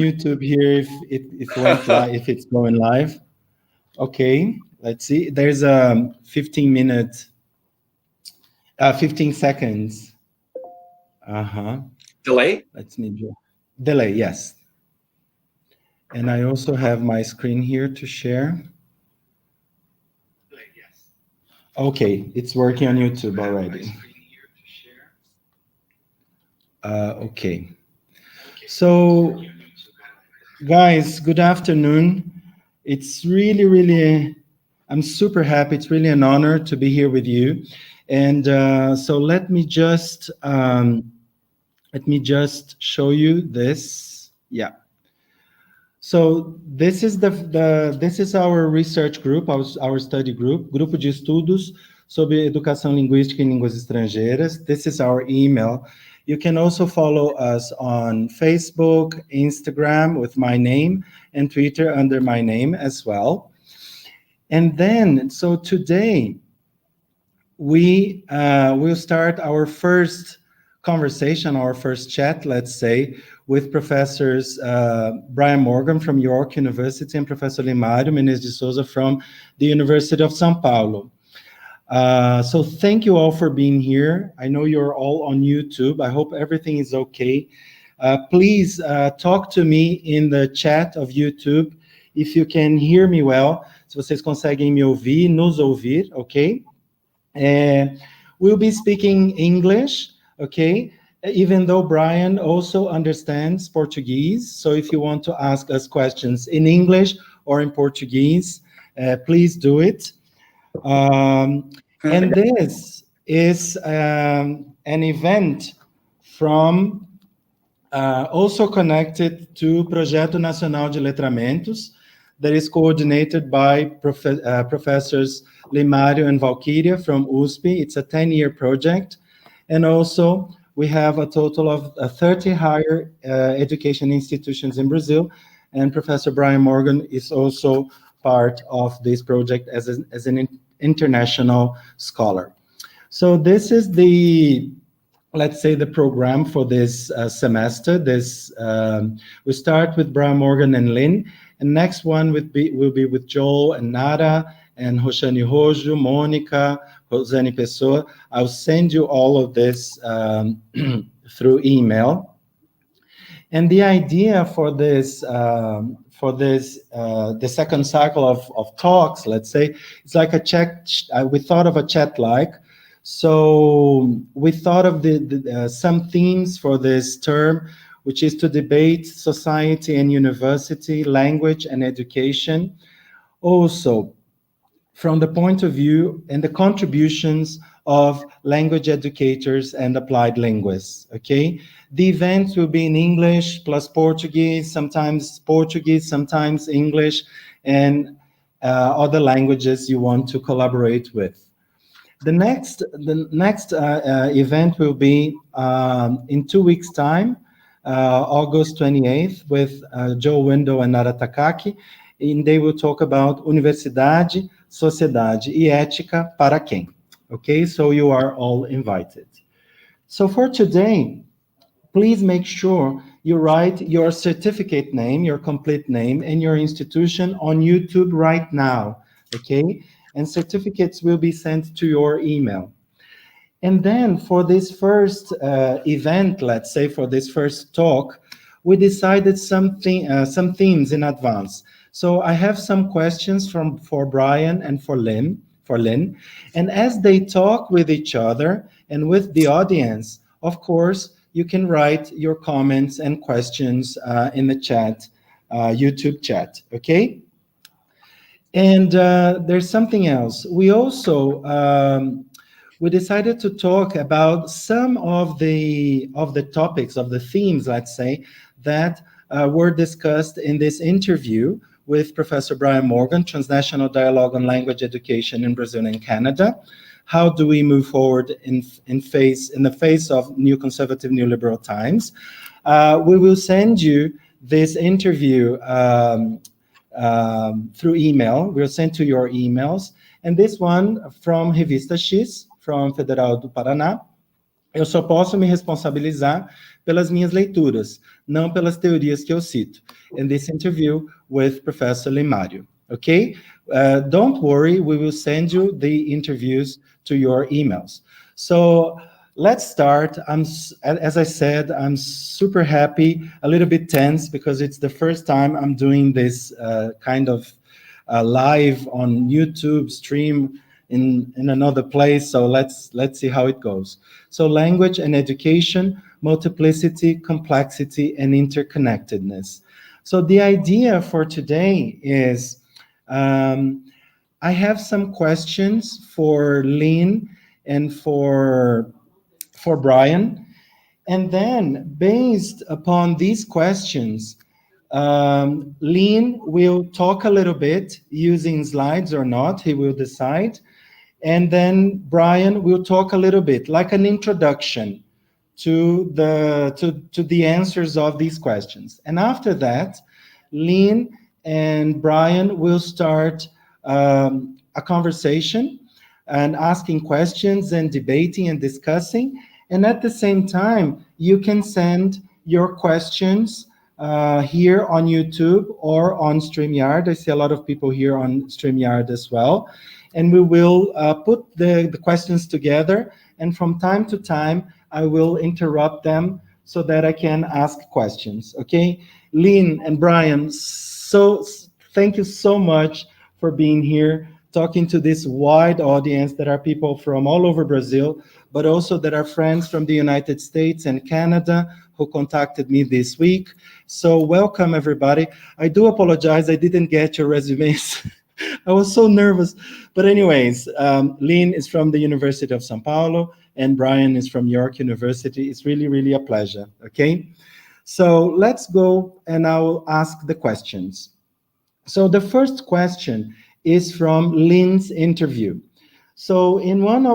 YouTube here if it's going live. Okay, let's see. There's a 15 seconds. Delay? Let's me do delay, yes. And I also have my screen here to share. Okay, it's working on YouTube already. Okay. So, guys, good afternoon. It's really, I'm super happy. It's really an honor to be here with you. And so let me just show you this. Yeah. So this is this is our research group, our study group, Grupo de Estudos sobre Educação, Linguística e Línguas Estrangeiras. This is our email. You can also follow us on Facebook, Instagram with my name, and Twitter under my name as well. And then, so today, we will start our first conversation, our first chat, let's say, with Professors Brian Morgan from York University and Professor Menezes de Souza from the University of São Paulo. So thank you all for being here. I know you're all on YouTube. I hope everything is okay. Please talk to me in the chat of YouTube if you can hear me well. Se vocês conseguem me ouvir, nos ouvir, okay? We'll be speaking English, okay? Even though Brian also understands Portuguese. So if you want to ask us questions in English or in Portuguese, please do it. And this is an event from also connected to Projeto Nacional de Letramentos that is coordinated by Professors Limário and Valkyria from USP. It's a 10-year project. And also we have a total of 30 higher education institutions in Brazil. And Professor Brian Morgan is also part of this project as an international scholar. So this is let's say the program for this semester. We start with Brian Morgan and Lynn, and next one will be with Joel and Nara and Roshani Rojo, Monica, Rosane Pessoa. I'll send you all of this through email. And the idea for this, the second cycle of talks, let's say, it's like a chat. We thought of a chat-like. So we thought of some themes for this term, which is to debate society and university, language and education. Also, from the point of view and the contributions of language educators and applied linguists, okay? The events will be in English plus Portuguese, sometimes English, and other languages you want to collaborate with. The next event will be in 2 weeks' time, August 28th, with Joe Window and Nara Takaki, and they will talk about Universidade, Sociedade e Ética para quem? Okay, so you are all invited. So for today, please make sure you write your certificate name, your complete name, and your institution on YouTube right now, okay? And certificates will be sent to your email. And then for this first event, let's say for this first talk, we decided some themes in advance. So I have some questions for Brian and for Lynn. And as they talk with each other and with the audience, of course, you can write your comments and questions in the chat, YouTube chat, okay? And there's something else. We also, we decided to talk about some of the topics, of the themes, let's say, that were discussed in this interview with Professor Brian Morgan, Transnational Dialogue on Language Education in Brazil and Canada. How do we move forward in the face of new conservative, neoliberal times? We will send you this interview through email. We'll send to your emails. And this one from Revista X, from Federal do Paraná. Eu só posso me responsabilizar pelas minhas leituras, não pelas teorias que eu cito. In this interview with Professor Limário, okay? Don't worry, we will send you the interviews to your emails. So let's start. As I said, I'm super happy, a little bit tense because it's the first time I'm doing this kind of live on YouTube stream in another place. So let's see how it goes. So language and education, multiplicity, complexity, and interconnectedness. So the idea for today is I have some questions for Lynn and for Brian. And then based upon these questions, Lynn will talk a little bit using slides or not, he will decide. And then Brian will talk a little bit, like an introduction to the answers of these questions. And after that, Lynn and Brian will start a conversation and asking questions and debating and discussing. And at the same time, you can send your questions here on YouTube or on StreamYard. I see a lot of people here on StreamYard as well. And we will put the questions together. And from time to time, I will interrupt them so that I can ask questions, okay? Lynn and Brian, so thank you so much for being here, talking to this wide audience that are people from all over Brazil, but also that are friends from the United States and Canada who contacted me this week. So welcome, everybody. I do apologize, I didn't get your resumes. I was so nervous. But anyways, Lynn is from the University of São Paulo, and Brian is from York University. It's really, really a pleasure, okay? So let's go, and I will ask the questions. So the first question is from Lynn's interview. So in one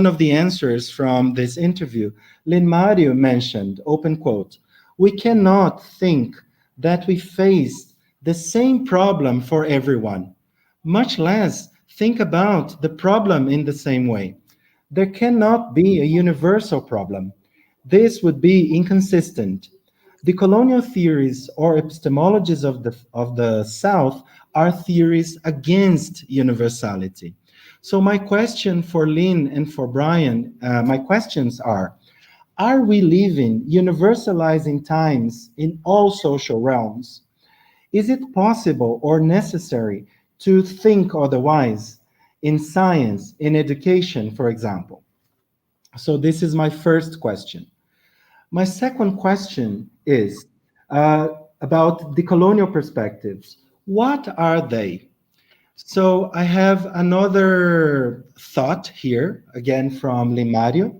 of the answers from this interview, Limário mentioned, open quote, "We cannot think that we face the same problem for everyone, much less think about the problem in the same way. There cannot be a universal problem. This would be inconsistent. The colonial theories or epistemologies of the South are theories against universality." So my question for Lynn and for Brian, my questions are we living universalizing times in all social realms? Is it possible or necessary to think otherwise in science, in education, for example? So this is my first question. My second question is about the colonial perspectives. What are they? So I have another thought here, again from Limário.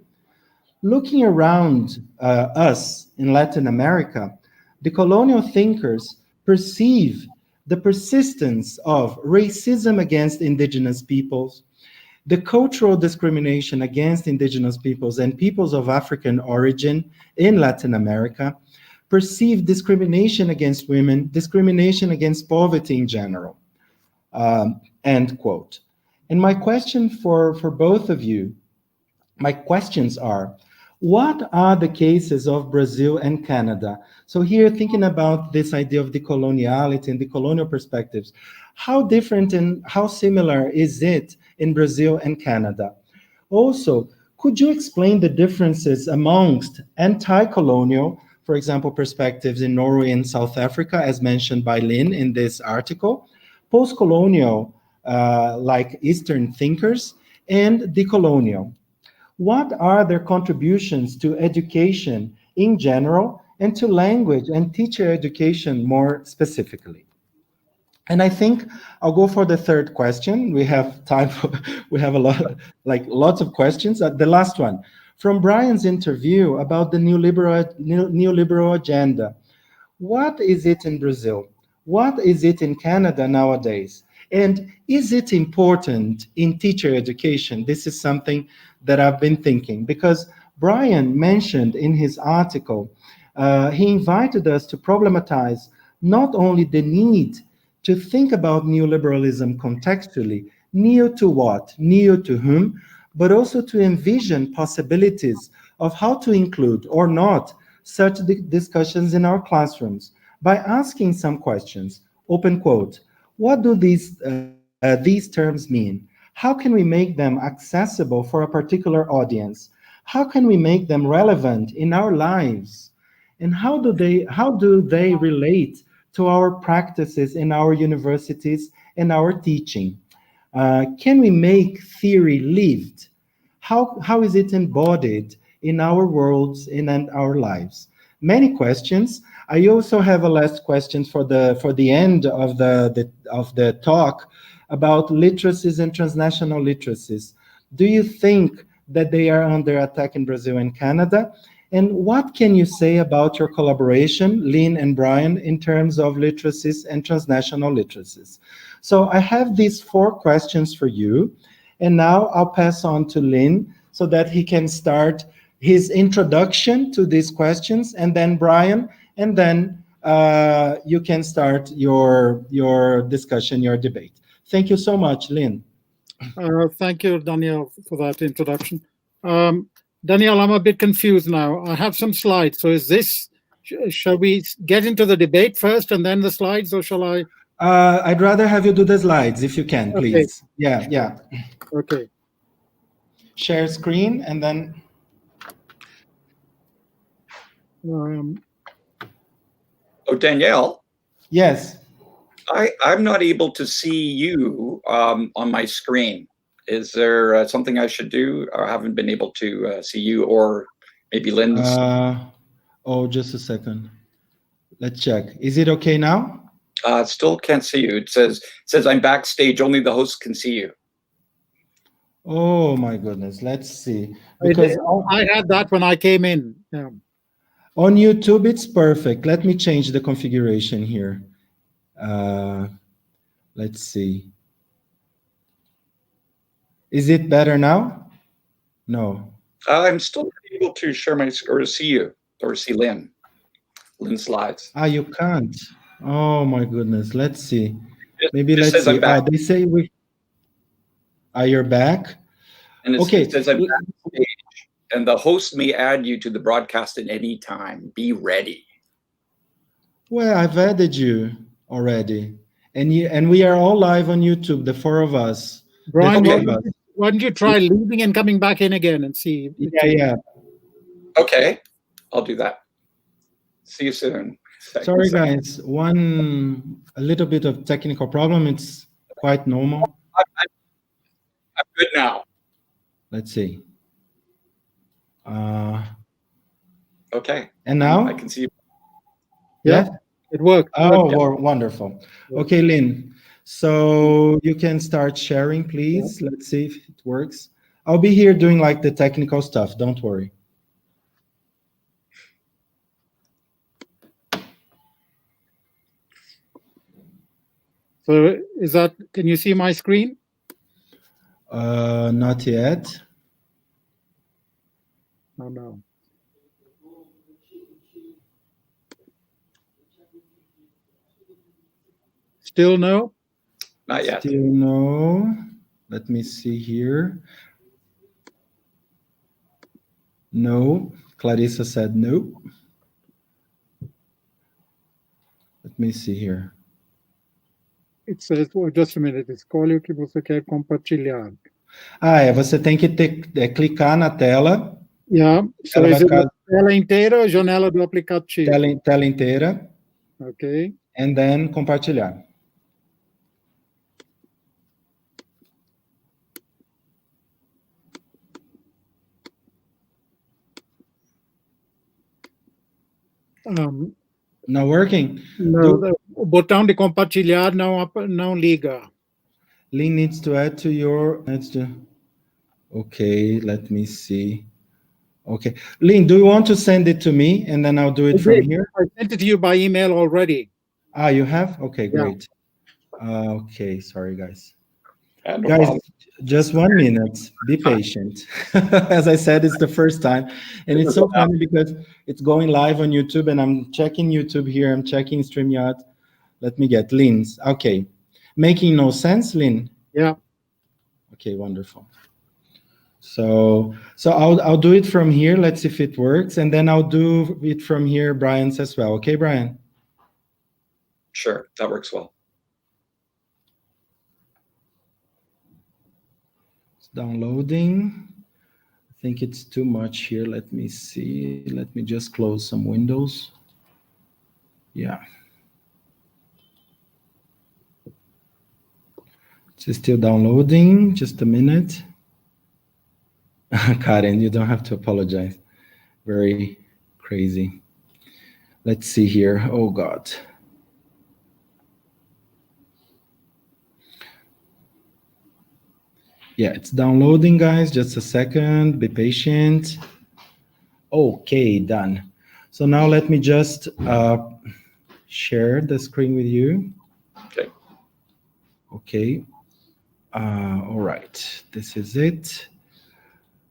Looking around us in Latin America, the colonial thinkers perceive the persistence of racism against indigenous peoples, the cultural discrimination against indigenous peoples and peoples of African origin in Latin America, perceive discrimination against women, discrimination against poverty in general, end quote. And my question for both of you, my questions are, what are the cases of Brazil and Canada? So here, thinking about this idea of decoloniality and the colonial perspectives, how different and how similar is it in Brazil and Canada? Also, could you explain the differences amongst anti-colonial, for example, perspectives in Norway and South Africa, as mentioned by Lynn in this article, post-colonial, like Eastern thinkers, and decolonial? What are their contributions to education in general and to language and teacher education more specifically? And I think I'll go for the third question. We have time for, we have a lot, like lots of questions. The last one, from Brian's interview about the neoliberal agenda. What is it in Brazil? What is it in Canada nowadays? And is it important in teacher education? This is something that I've been thinking, because Brian mentioned in his article, he invited us to problematize not only the need to think about neoliberalism contextually, neo to what, neo to whom, but also to envision possibilities of how to include or not such discussions in our classrooms by asking some questions. Open quote. What do these terms mean? How can we make them accessible for a particular audience? How can we make them relevant in our lives? And how do they relate to our practices in our universities and our teaching? Can we make theory lived? How is it embodied in our worlds and in our lives? Many questions. I also have a last question for the end of the talk about literacies and transnational literacies. Do you think that they are under attack in Brazil and Canada? And what can you say about your collaboration, Lynn and Brian, in terms of literacies and transnational literacies? So I have these 4 questions for you, and now I'll pass on to Lynn so that he can start his introduction to these questions, and then Brian, and then you can start your discussion, your debate. Thank you so much, Lynn. Thank you, Daniel, for that introduction. Daniel, I'm a bit confused now. I have some slides. So is this, shall we get into the debate first and then the slides, or shall I? I'd rather have you do the slides if you can, please. Okay. Yeah. Okay. Share screen and then. Oh, Danielle? Yes. I'm not able to see you on my screen. Is there something I should do? I haven't been able to see you, or maybe Lynn's. Oh, just a second. Let's check. Is it okay now? Still can't see you. It says I'm backstage. Only the host can see you. Oh my goodness. Let's see. Because I had that when I came in. Yeah. On YouTube, it's perfect. Let me change the configuration here. Let's see. Is it better now? No. I'm still not able to share my or to see you or see Lynn. Lynn's slides. You can't. Oh my goodness. Let's see. Maybe let's see. They say we. You're back. And okay. It says I'm backstage, and the host may add you to the broadcast at any time. Be ready. Well, I've added you already, and we are all live on YouTube. The 4 of us. Brian, why don't you try leaving and coming back in again and see? Yeah. Okay, I'll do that. See you soon. Sorry, guys. A little bit of technical problem. It's quite normal. I'm good now. Let's see. Okay. And now? I can see you. Yeah? It worked. Oh, wonderful. Okay, Lynn. So you can start sharing, please. Yeah. Let's see if it works. I'll be here doing like the technical stuff. Don't worry. So can you see my screen? Not yet. Oh, no. Still no? Not yet. Still no. Let me see here. No. Clarissa said no. Let me see here. It says, just a minute, escolhe o que você quer compartilhar. Você tem que clicar na tela. Yeah. So is it tela inteira ou janela do aplicativo? Tela inteira. Okay. And then compartilhar. Not working? No, o botão de compartilhar não liga. Lynn needs to add to your... Okay, let me see. Okay. Lynn, do you want to send it to me and then I'll do it from here? I sent it to you by email already. You have? Okay, great. Yeah. Okay, sorry, guys. Guys, just 1 minute. Be patient. As I said, it's the first time. And it's so funny because it's going live on YouTube and I'm checking YouTube here. I'm checking StreamYard. Let me get Lynn's. Okay. Making no sense, Lynn? Yeah. Okay, wonderful. So I'll do it from here. Let's see if it works, and then I'll do it from here, Brian's as well. Okay, Brian? Sure, that works well. It's downloading. I think it's too much here. Let me see. Let me just close some windows. Yeah. It's still downloading. Just a minute. Karen, you don't have to apologize. Very crazy. Let's see here. Oh, God. Yeah, it's downloading, guys. Just a second. Be patient. Okay, done. So now let me just share the screen with you. Okay. Okay. All right. This is it.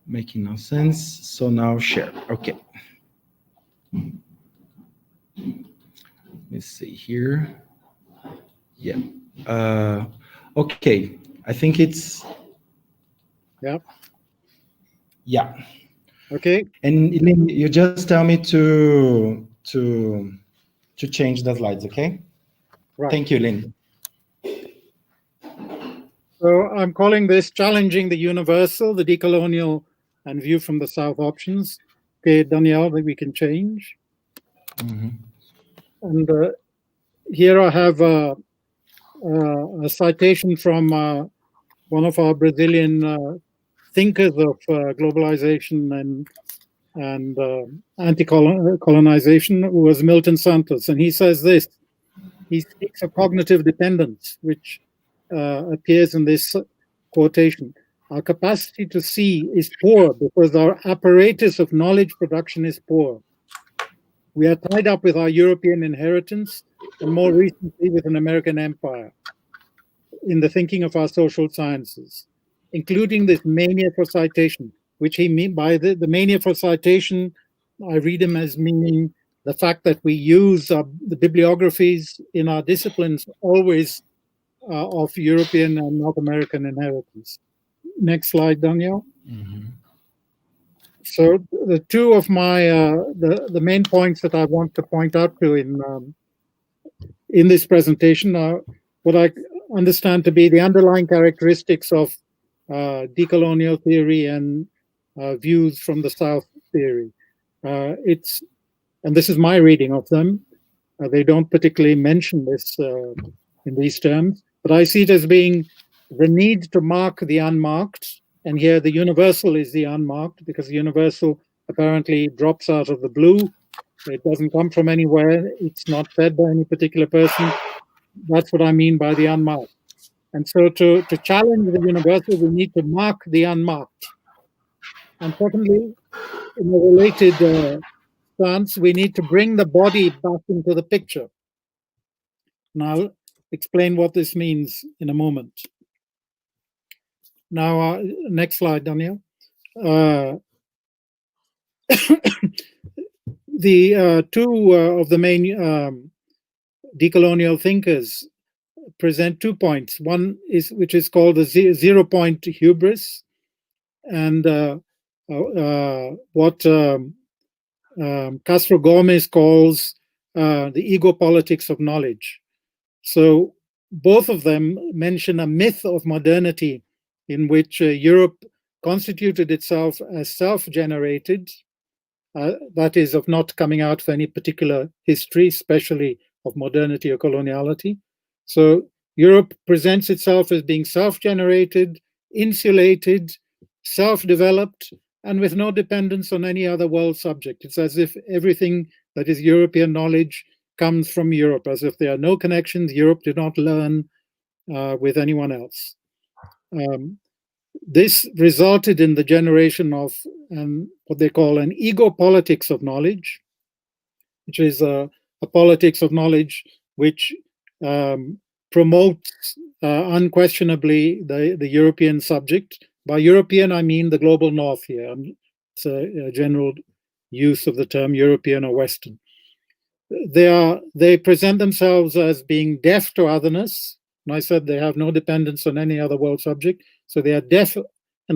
Making no sense. So now share. Okay. Let me see here. Yeah. Okay. I think it's. Yeah. Yeah. Okay. And Lynn, you just tell me to change the slides, okay? Right. Thank you, Lynn. So I'm calling this Challenging the Universal, the Decolonial and View from the South options. Okay, Danielle, that we can change. Mm-hmm. And here I have a citation from one of our Brazilian thinkers of globalization and anti-colonization, who was Milton Santos. And he says this: he speaks of cognitive dependence, which appears in this quotation. Our capacity to see is poor because our apparatus of knowledge production is poor. We are tied up with our European inheritance and more recently with an American empire in the thinking of our social sciences, including this mania for citation, which he mean by the mania for citation, I read him as meaning the fact that we use the bibliographies in our disciplines always of European and North American inheritance. Next slide, Daniel. Mm-hmm. So the two of my the main points that I want to point out to in this presentation are what I understand to be the underlying characteristics of decolonial theory and views from the South theory. And this is my reading of them. They don't particularly mention this in these terms, but I see it as being the need to mark the unmarked. And here the universal is the unmarked, because the universal apparently drops out of the blue. It doesn't come from anywhere. It's not fed by any particular person. That's what I mean by the unmarked. And so to challenge the universal, we need to mark the unmarked. And secondly, in a related stance, we need to bring the body back into the picture. And I'll explain what this means in a moment. Now, next slide, Daniel. The two of the main decolonial thinkers present 2 points. One is which is called the 0 point hubris, and what Castro Gomez calls the ego politics of knowledge. So both of them mention a myth of modernity in which Europe constituted itself as self-generated, that is, of not coming out of any particular history, especially of modernity or coloniality. So Europe presents itself as being self-generated, insulated, self-developed, and with no dependence on any other world subject. It's as if everything that is European knowledge comes from Europe, as if there are no connections. Europe did not learn with anyone else. This resulted in the generation of what they call an ego politics of knowledge, which is a politics of knowledge which promotes unquestionably the European subject. By European, I mean the global north here. It's a general use of the term European or Western. They present themselves as being deaf to otherness. And I said they have no dependence on any other world subject. So they are deaf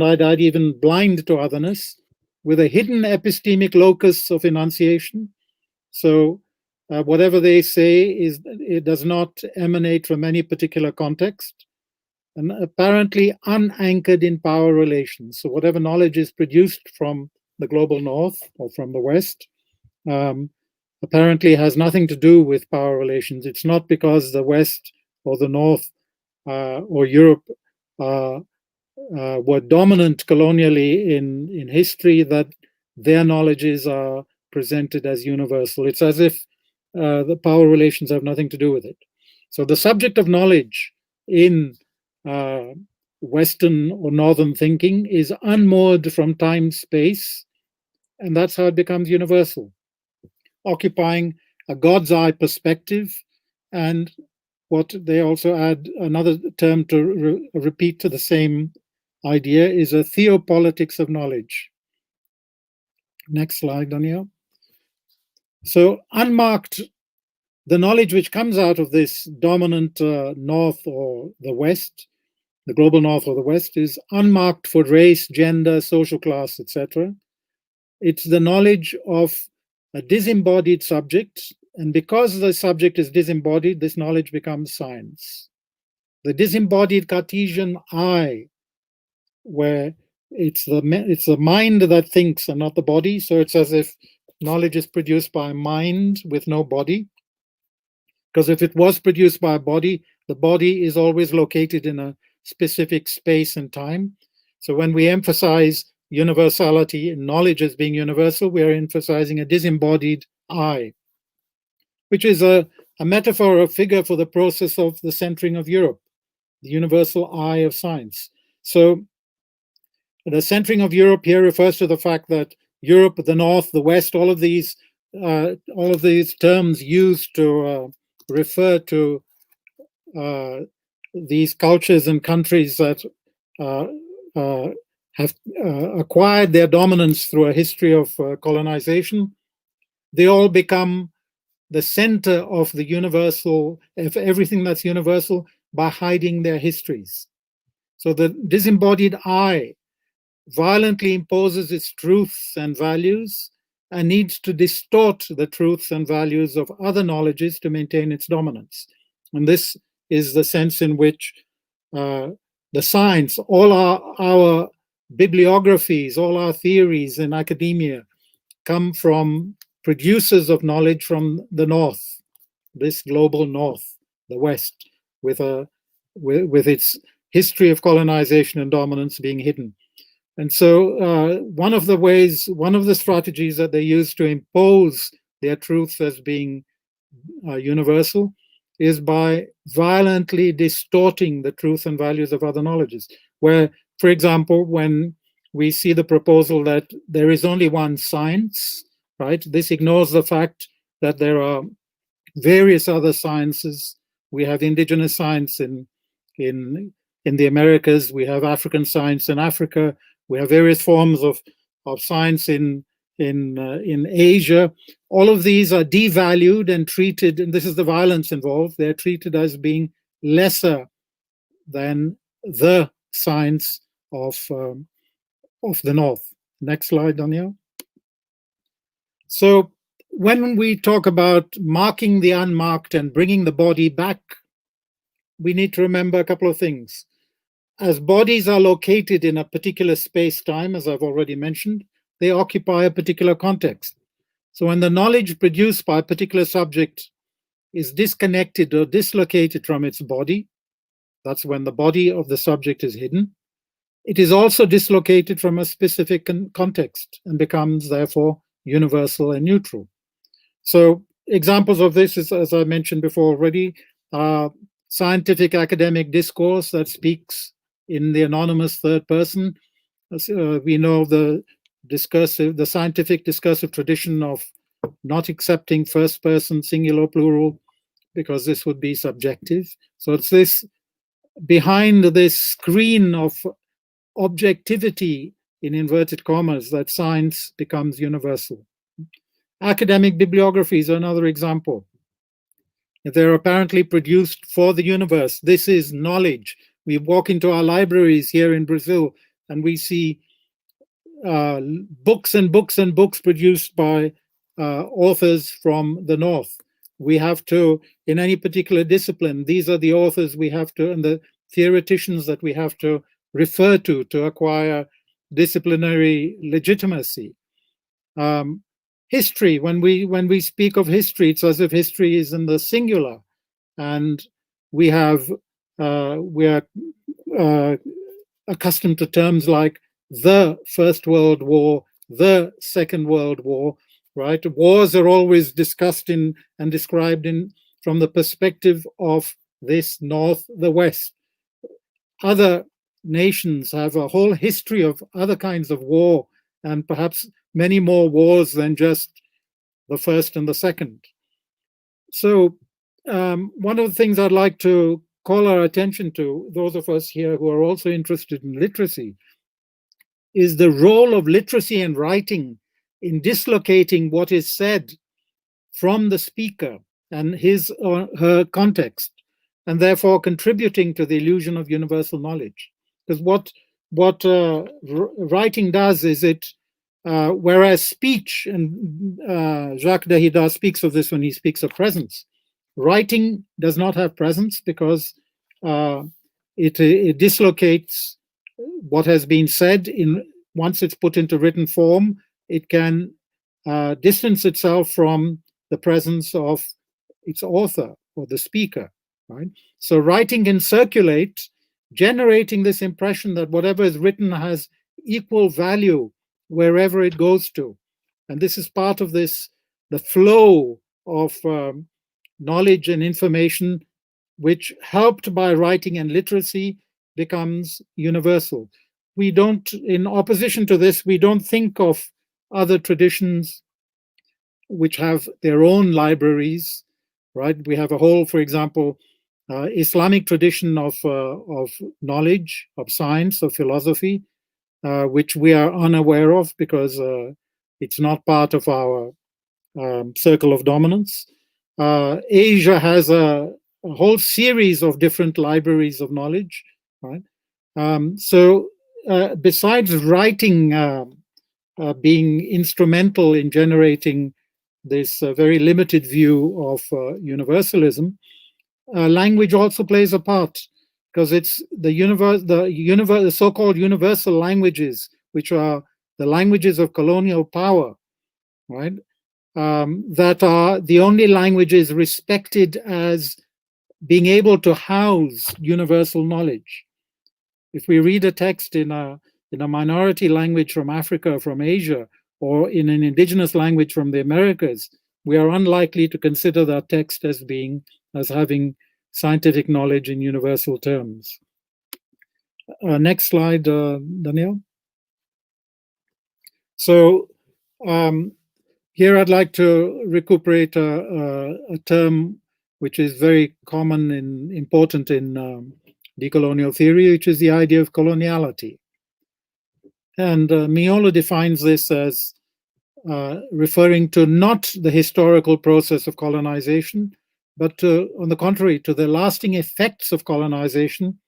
and I'd even blind to otherness, with a hidden epistemic locus of enunciation. So whatever they say it does not emanate from any particular context, and apparently unanchored in power relations. So whatever knowledge is produced from the global north or from the west apparently has nothing to do with power relations. It's not because the west or the north or Europe were dominant colonially in history that their knowledges are presented as universal. It's as if the power relations have nothing to do with it. So the subject of knowledge in Western or Northern thinking is unmoored from time, space, and that's how it becomes universal, occupying a God's eye perspective. And what they also add, another term to repeat to the same idea, is a theopolitics of knowledge. Next slide, Daniel. So unmarked, the knowledge which comes out of this dominant north or the west, the global north or the west, is unmarked for race, gender, social class, etc. It's the knowledge of a disembodied subject, and because the subject is disembodied, this knowledge becomes science. The disembodied Cartesian I, where it's the mind that thinks and not the body, so it's as if knowledge is produced by a mind with no body. Because if it was produced by a body, the body is always located in a specific space and time. So when we emphasize universality and knowledge as being universal, we are emphasizing a disembodied I, which is a metaphor, a figure for the process of the centering of Europe, the universal I of science. So the centering of Europe here refers to the fact that Europe, the North, the West, all of these terms used to refer to these cultures and countries that have acquired their dominance through a history of colonization, they all become the center of the universal, of everything that's universal, by hiding their histories. So the disembodied I violently imposes its truths and values and needs to distort the truths and values of other knowledges to maintain its dominance. And this is the sense in which the science, all our bibliographies, all our theories in academia come from producers of knowledge from the North, this global North, the West, with its history of colonization and dominance being hidden. And so one of the strategies that they use to impose their truth as being universal is by violently distorting the truth and values of other knowledges. Where, for example, when we see the proposal that there is only one science, right? This ignores the fact that there are various other sciences. We have indigenous science in the Americas. We have African science in Africa. We have various forms of science in Asia. All of these are devalued and treated, and this is the violence involved. They're treated as being lesser than the science of the North. Next slide, Daniel. So when we talk about marking the unmarked and bringing the body back, we need to remember a couple of things. As bodies are located in a particular space-time, as I've already mentioned, they occupy a particular context. So when the knowledge produced by a particular subject is disconnected or dislocated from its body, that's when the body of the subject is hidden. It is also dislocated from a specific context and becomes, therefore, universal and neutral. So examples of this is, as I mentioned before already, scientific academic discourse that speaks in the anonymous third person. We know the scientific discursive tradition of not accepting first person, singular, plural, because this would be subjective. So it's this, behind this screen of objectivity, in inverted commas, that science becomes universal. Academic bibliographies are another example. They're apparently produced for the universe. This is knowledge. We walk into our libraries here in Brazil. and we see books and books and books produced by authors from the North. We have to, in any particular discipline, these are the authors we have to, and the theoreticians that we have to refer to acquire disciplinary legitimacy. History, when we speak of history, it's as if history is in the singular, and we are accustomed to terms like the First World War, the Second World War, right? Wars are always discussed and described from the perspective of this North, the West. Other nations have a whole history of other kinds of war, and perhaps many more wars than just the first and the second. So one of the things I'd like to call our attention to, those of us here who are also interested in literacy, is the role of literacy and writing in dislocating what is said from the speaker and his or her context, and therefore contributing to the illusion of universal knowledge. Because what writing does is it, whereas speech, and Jacques Derrida speaks of this when he speaks of presence, writing does not have presence because it dislocates what has been said. Once it's put into written form, it can distance itself from the presence of its author or the speaker, right? So writing can circulate, generating this impression that whatever is written has equal value wherever it goes to. And this is part of this, the flow of knowledge and information, which, helped by writing and literacy, becomes universal. We don't, in opposition to this, we don't think of other traditions which have their own libraries, right? We have a whole, for example, Islamic tradition of knowledge, of science, of philosophy, which we are unaware of because it's not part of our circle of dominance. Asia has a whole series of different libraries of knowledge, right? So besides writing being instrumental in generating this very limited view of universalism, language also plays a part, because it's the so-called universal languages, which are the languages of colonial power, right? That are the only languages respected as being able to house universal knowledge. If we read a text in a minority language from Africa, from Asia, or in an indigenous language from the Americas, we are unlikely to consider that text as having scientific knowledge in universal terms. Next slide, Danielle. So here I'd like to recuperate a term which is very common and important in decolonial theory, which is the idea of coloniality. And Miolo defines this as referring to not the historical process of colonization, but on the contrary, to the lasting effects of colonization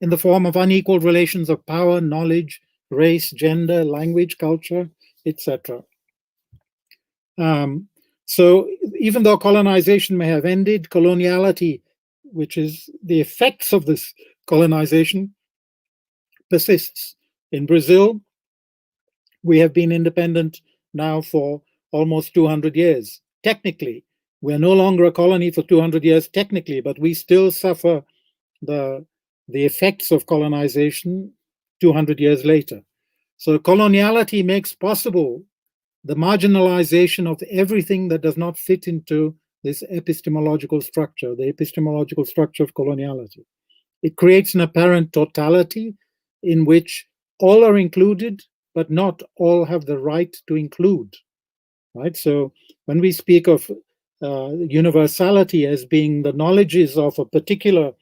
in the form of unequal relations of power, knowledge, race, gender, language, culture, etc. So even though colonization may have ended, coloniality, which is the effects of this colonization, persists. In Brazil, we have been independent now for almost 200 years. Technically, we are no longer a colony for 200 years technically, but we still suffer the effects of colonization 200 years later. So coloniality makes possible the marginalization of everything that does not fit into this epistemological structure, the epistemological structure of coloniality. It creates an apparent totality in which all are included, but not all have the right to include, right? So when we speak of universality as being the knowledges of a particular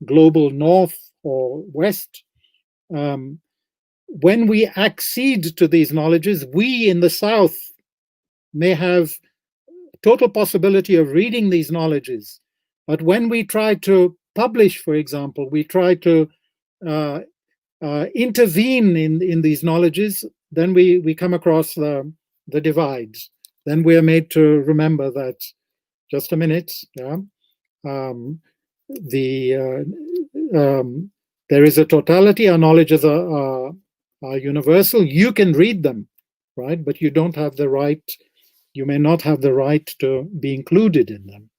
global north or west, when we accede to these knowledges, we in the South may have total possibility of reading these knowledges. But when we try to publish, for example, we try to intervene in these knowledges, then we come across the divides. Then we are made to remember that, just a minute, yeah, there is a totality. Our knowledges are universal. You can read them, right? But you don't have the right, you may not have the right to be included in them.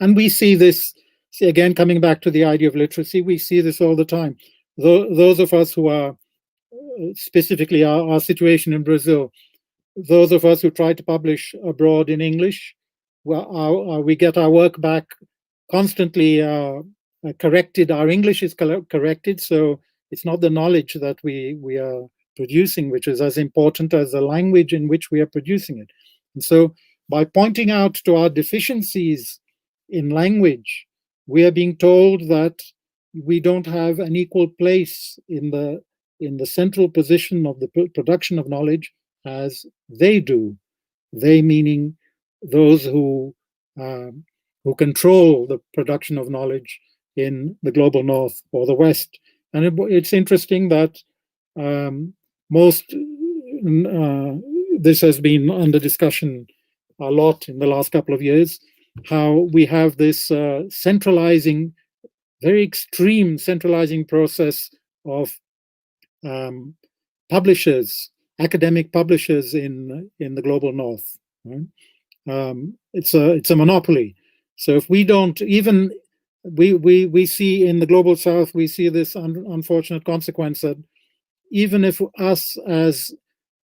And we see this, again, coming back to the idea of literacy, we see this all the time. Those of us who are, specifically our situation in Brazil, those of us who try to publish abroad in English, well, we get our work back constantly corrected. Our English is corrected, so it's not the knowledge that we are producing which is as important as the language in which we are producing it. And so by pointing out to our deficiencies in language, we are being told that we don't have an equal place in the central position of the production of knowledge as they do. They meaning those who control the production of knowledge in the global north or the west. And it's interesting that this has been under discussion a lot in the last couple of years, how we have this centralizing, very extreme centralizing process of publishers, academic publishers in the global north. Right? It's a monopoly. So if we don't even, we see in the global south, we see this unfortunate consequence that even if us as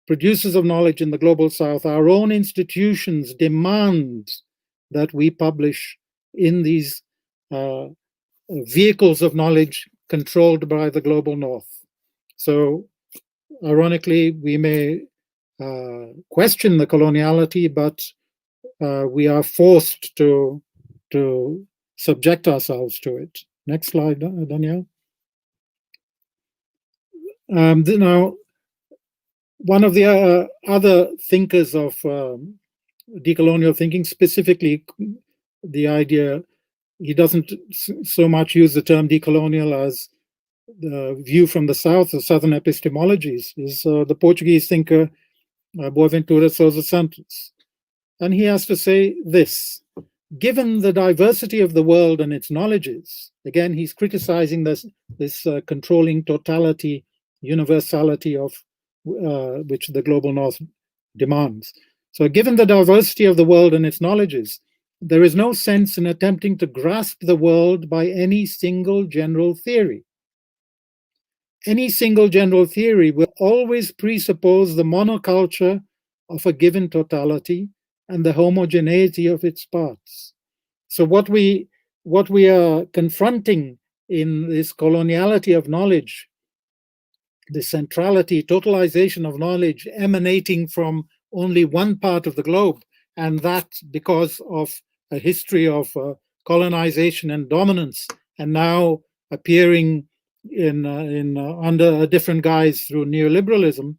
producers of knowledge in the global south, our own institutions demand that we publish in these vehicles of knowledge controlled by the global north. So ironically, we may question the coloniality, but we are forced to subject ourselves to it. Next slide, Danielle. Now, one of the other thinkers of decolonial thinking, specifically the idea, he doesn't so much use the term decolonial as the view from the south, the southern epistemologies, is the Portuguese thinker Boaventura Souza Santos. And he has to say this: given the diversity of the world and its knowledges, again, he's criticizing this controlling totality, universality of which the global north demands. So given the diversity of the world and its knowledges, there is no sense in attempting to grasp the world by any single general theory. Any single general theory will always presuppose the monoculture of a given totality and the homogeneity of its parts. So what we are confronting in this coloniality of knowledge, the centrality, totalization of knowledge emanating from only one part of the globe, and that because of a history of colonization and dominance, and now appearing in under a different guise through neoliberalism.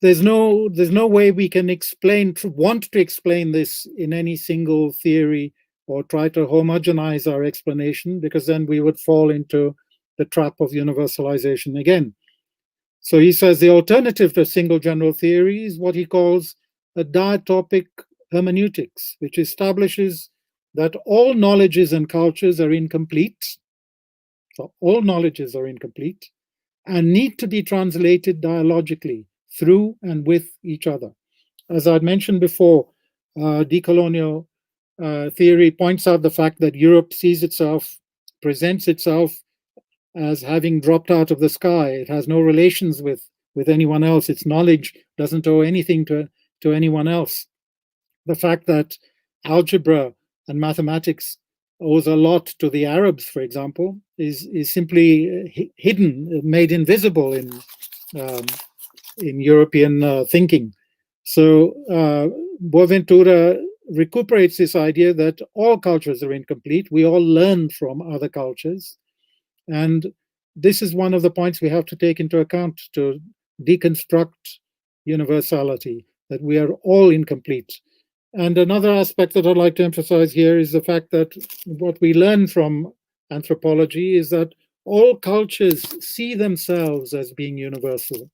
There's no way we can want to explain this in any single theory or try to homogenize our explanation, because then we would fall into the trap of universalization again. So he says the alternative to single general theory is what he calls a diatopic hermeneutics, which establishes that all knowledges and cultures are incomplete. So all knowledges are incomplete and need to be translated dialogically through and with each other. As I'd mentioned before, decolonial theory points out the fact that Europe presents itself as having dropped out of the sky. It has no relations with anyone else. Its knowledge doesn't owe anything to anyone else. The fact that algebra and mathematics owes a lot to the Arabs, for example, is simply hidden, made invisible in European thinking. So Boaventura recuperates this idea that all cultures are incomplete. We all learn from other cultures. And this is one of the points we have to take into account to deconstruct universality, that we are all incomplete. And another aspect that I'd like to emphasize here is the fact that what we learn from anthropology is that all cultures see themselves as being universal.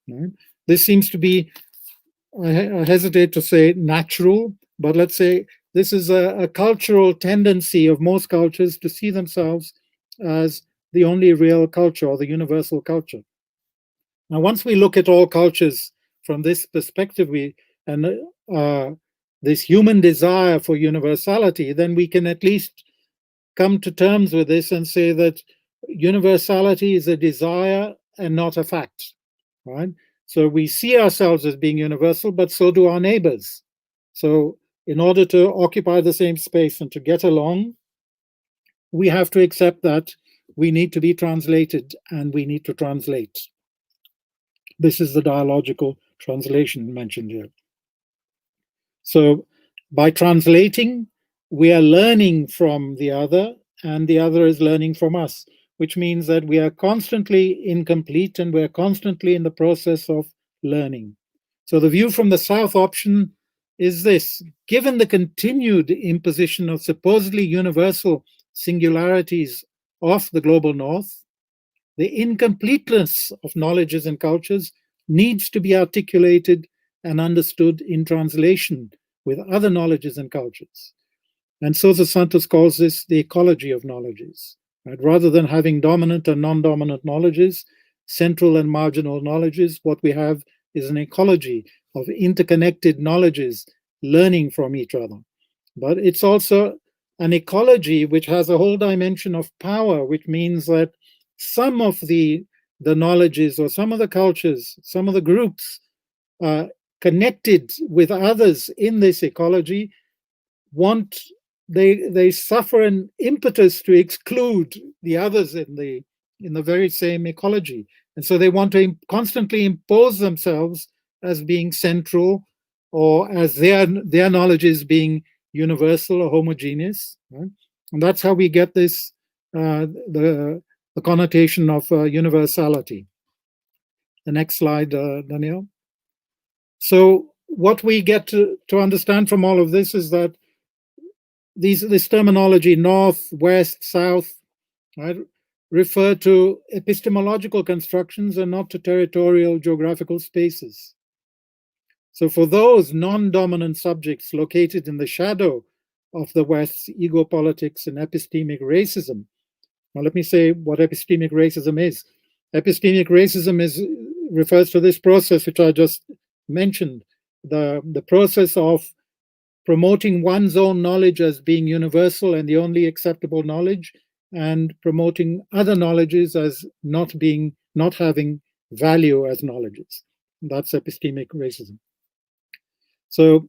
Right? This seems to be, I hesitate to say natural, but let's say this is a cultural tendency of most cultures to see themselves as the only real culture or the universal culture. Now, once we look at all cultures from this perspective, this human desire for universality, then we can at least come to terms with this and say that universality is a desire and not a fact, right? So we see ourselves as being universal, but so do our neighbors. So in order to occupy the same space and to get along, we have to accept that we need to be translated and we need to translate. This is the dialogical translation mentioned here. So by translating, we are learning from the other and the other is learning from us, which means that we are constantly incomplete and we're constantly in the process of learning. So the view from the South option is this: given the continued imposition of supposedly universal singularities of the global North, the incompleteness of knowledges and cultures needs to be articulated and understood in translation with other knowledges and cultures. And Souza Santos calls this the ecology of knowledges. Right? Rather than having dominant and non-dominant knowledges, central and marginal knowledges, what we have is an ecology of interconnected knowledges learning from each other. But it's also an ecology which has a whole dimension of power, which means that some of the knowledges or some of the cultures, some of the groups connected with others in this ecology they suffer an impetus to exclude the others in the very same ecology. And so they want to constantly impose themselves as being central or as their knowledge is being universal or homogeneous. Right? And that's how we get this, the connotation of universality. The next slide, Daniel. So what we get to understand from all of this is that this terminology, North, West, South, right, refer to epistemological constructions and not to territorial geographical spaces. So for those non-dominant subjects located in the shadow of the West's ego politics and epistemic racism, now let me say what epistemic racism is. Epistemic racism refers to this process which I just mentioned, the process of promoting one's own knowledge as being universal and the only acceptable knowledge, and promoting other knowledges as not having value as knowledges. That's epistemic racism. So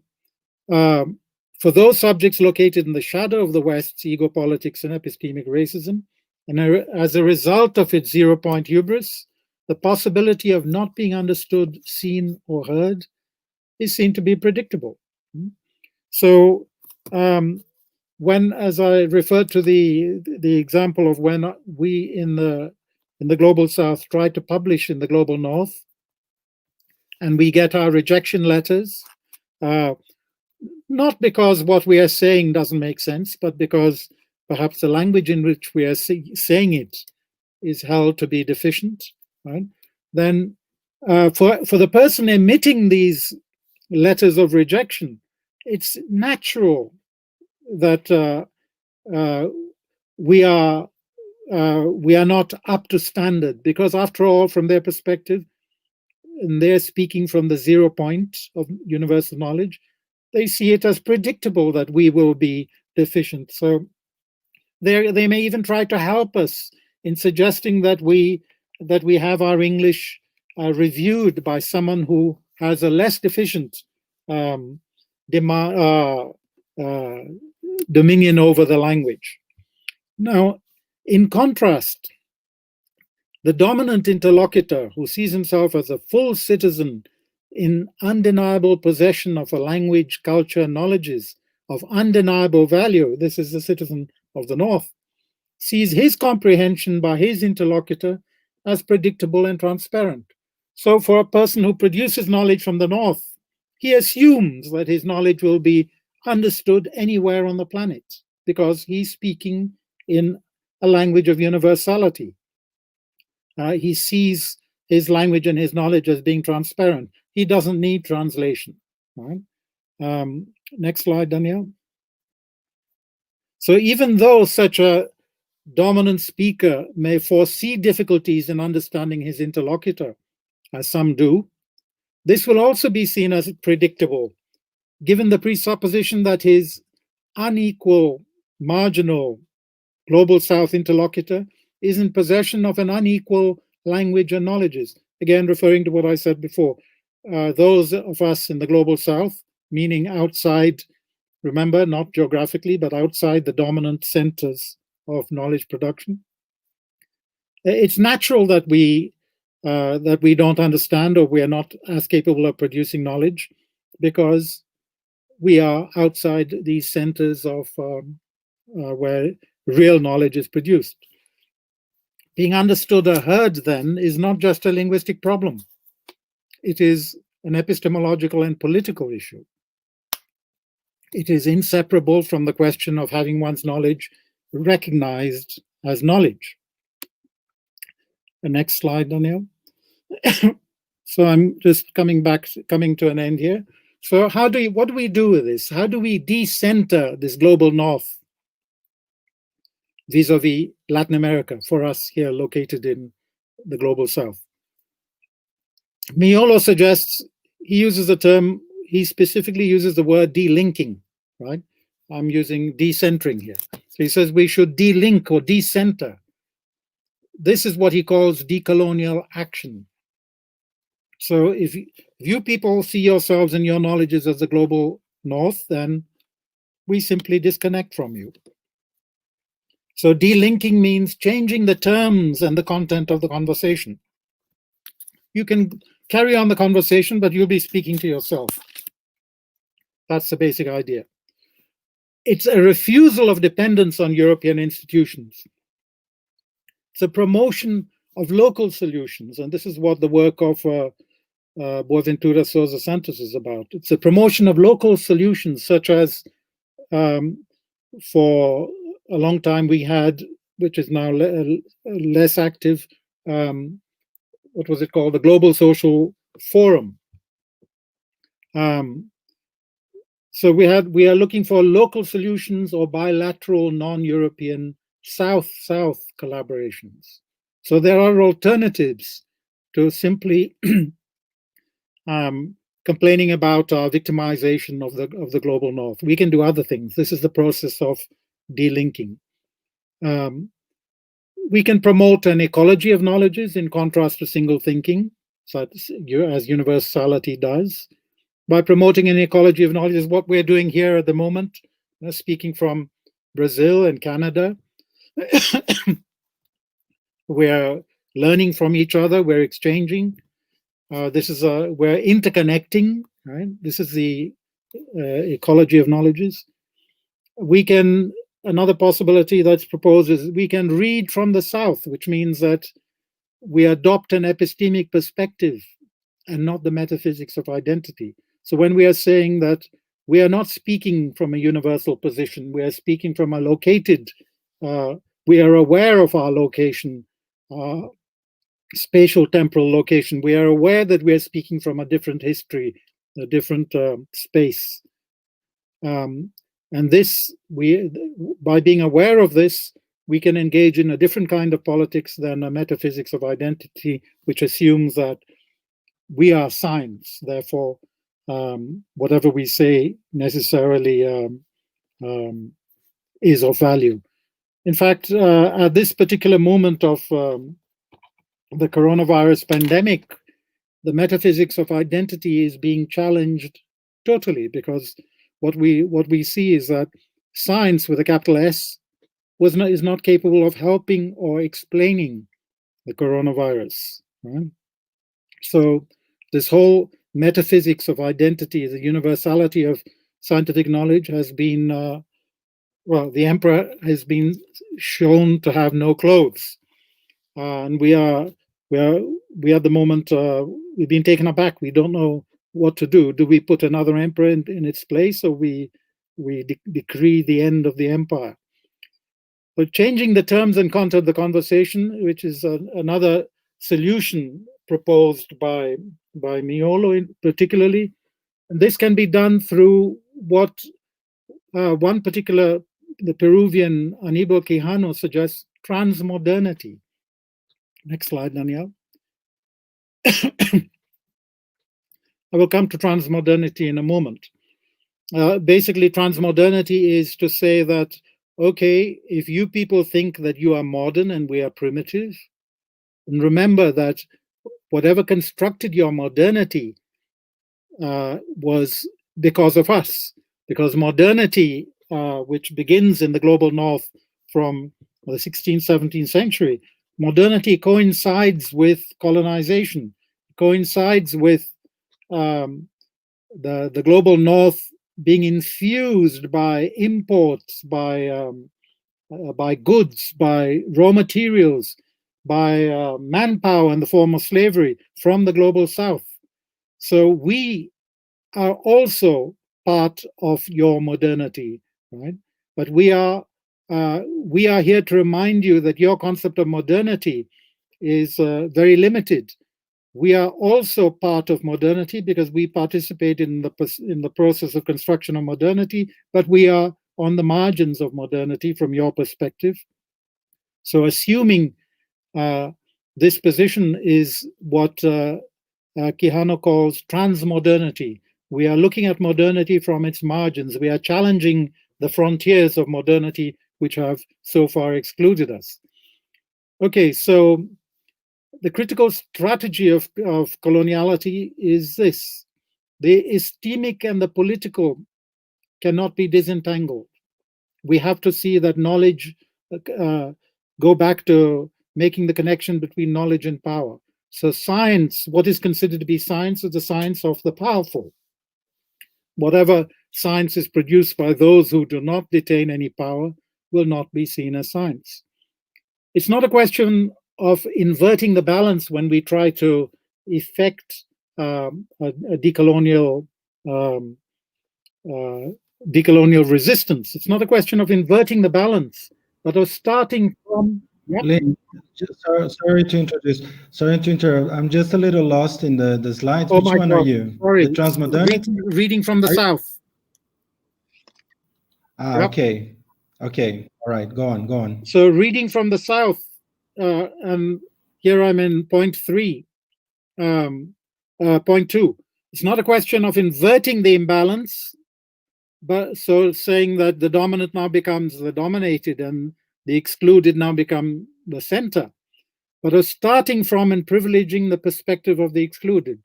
for those subjects located in the shadow of the West's ego politics and epistemic racism, and as a result of its zero-point hubris, the possibility of not being understood, seen, or heard is seen to be predictable. So when, as I referred to the example of when we in the global South try to publish in the global North, and we get our rejection letters, not because what we are saying doesn't make sense, but because perhaps the language in which we are saying it is held to be deficient, right? Then for the person emitting these letters of rejection, it's natural that we are not up to standard, because after all, from their perspective, and they're speaking from the 0 point of universal knowledge, they see it as predictable that we will be deficient. So they may even try to help us in suggesting that we have our English reviewed by someone who has a less deficient dominion over the language. Now, in contrast, the dominant interlocutor who sees himself as a full citizen in undeniable possession of a language, culture, knowledges of undeniable value, this is the citizen of the North, sees his comprehension by his interlocutor as predictable and transparent. So for a person who produces knowledge from the North, he assumes that his knowledge will be understood anywhere on the planet because he's speaking in a language of universality. He sees his language and his knowledge as being transparent. He doesn't need translation. Right? Next slide, Danielle. So even though such a dominant speaker may foresee difficulties in understanding his interlocutor, as some do, this will also be seen as predictable, given the presupposition that his unequal, marginal, global South interlocutor is in possession of an unequal language and knowledges. Again, referring to what I said before, those of us in the global South, meaning outside, remember, not geographically, but outside the dominant centers of knowledge production. It's natural that we don't understand, or we are not as capable of producing knowledge, because we are outside these centers of where real knowledge is produced. Being understood or heard, then, is not just a linguistic problem. It is an epistemological and political issue. It is inseparable from the question of having one's knowledge recognized as knowledge. The next slide, Danielle. So I'm just coming to an end here. So what do we do with this? How do we decenter this global North vis-a-vis Latin America, for us here located in the global South? Miolo suggests, he specifically uses the word delinking, right? I'm using decentering here. So he says we should delink or decenter. This is what he calls decolonial action. So if you people see yourselves and your knowledges as the global North, then we simply disconnect from you. So delinking means changing the terms and the content of the conversation. You can carry on the conversation, but you'll be speaking to yourself. That's the basic idea. It's a refusal of dependence on European institutions. It's a promotion of local solutions, and this is what the work of Boaventura Souza Santos is about. It's a promotion of local solutions, such as for a long time we had, which is now less active, what was it called? The Global Social Forum. So we are looking for local solutions or bilateral non-European South-South collaborations. So there are alternatives to simply complaining about our victimization of the global North. We can do other things. This is the process of delinking. We can promote an ecology of knowledges in contrast to single thinking, so as universality does. By promoting an ecology of knowledge is what we're doing here at the moment, speaking from Brazil and Canada. We're learning from each other, we're exchanging. We're interconnecting, right? This is the ecology of knowledges. Another possibility that's proposed is we can read from the South, which means that we adopt an epistemic perspective and not the metaphysics of identity. So when we are saying that we are not speaking from a universal position, we are speaking from a located, we are aware of our location, spatial temporal location. We are aware that we are speaking from a different history, a different space. And this, by being aware of this, we can engage in a different kind of politics than a metaphysics of identity, which assumes that we are science. Therefore, whatever we say necessarily is of value. In fact, at this particular moment of the coronavirus pandemic, the metaphysics of identity is being challenged totally, because what we see is that science with a capital S is not capable of helping or explaining the coronavirus. Right? So this whole metaphysics of identity, the universality of scientific knowledge, has been the emperor has been shown to have no clothes, and we at the moment we've been taken aback. We don't know what to do. Do we put another emperor in its place, or we decree the end of the empire? But changing the terms and content of the conversation, which is another solution proposed by Miolo particularly. And this can be done through what one particular, the Peruvian Aníbal Quijano suggests, transmodernity. Next slide, Danielle. I will come to transmodernity in a moment. Basically, transmodernity is to say that, okay, if you people think that you are modern and we are primitive, and remember that whatever constructed your modernity was because of us, because modernity, which begins in the global north from the 16th, 17th century, modernity coincides with colonization, coincides with the global north being infused by imports, by goods, by raw materials, by manpower in the form of slavery from the global south. So we are also part of your modernity, right? But we are here to remind you that your concept of modernity is very limited. We are also part of modernity because we participate in the process of construction of modernity, but we are on the margins of modernity from your perspective. So assuming this position is what Quijano calls transmodernity. We are looking at modernity from its margins. We are challenging the frontiers of modernity, which have so far excluded us. Okay, so the critical strategy of coloniality is this. The epistemic and the political cannot be disentangled. We have to see that knowledge, go back to making the connection between knowledge and power. So science, what is considered to be science, is the science of the powerful. Whatever science is produced by those who do not detain any power will not be seen as science. It's not a question of inverting the balance when we try to effect a decolonial resistance. It's not a question of inverting the balance, but of starting from. Lynn, sorry to interrupt. I'm just a little lost in the slides. Oh, which one God. are you? Sorry. The transmodernity? Reading from the south. Yep. Okay. Okay. All right. Go on. So reading from the south, and here I'm in point 3. Point 2. It's not a question of inverting the imbalance, but so saying that the dominant now becomes the dominated and the excluded now become the center, but of starting from and privileging the perspective of the excluded.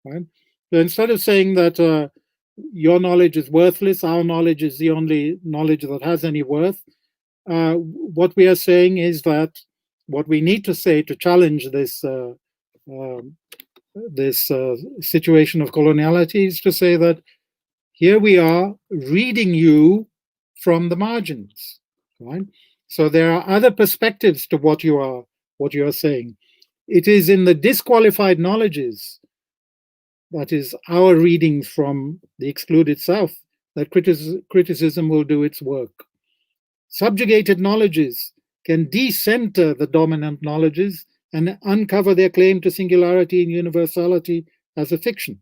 Right? So instead of saying that your knowledge is worthless, our knowledge is the only knowledge that has any worth, what we are saying is that what we need to say to challenge this situation of coloniality is to say that here we are reading you from the margins, right? So there are other perspectives to what you are saying. It is in the disqualified knowledges, that is our reading from the excluded South, that criticism will do its work. Subjugated knowledges can decenter the dominant knowledges and uncover their claim to singularity and universality as a fiction.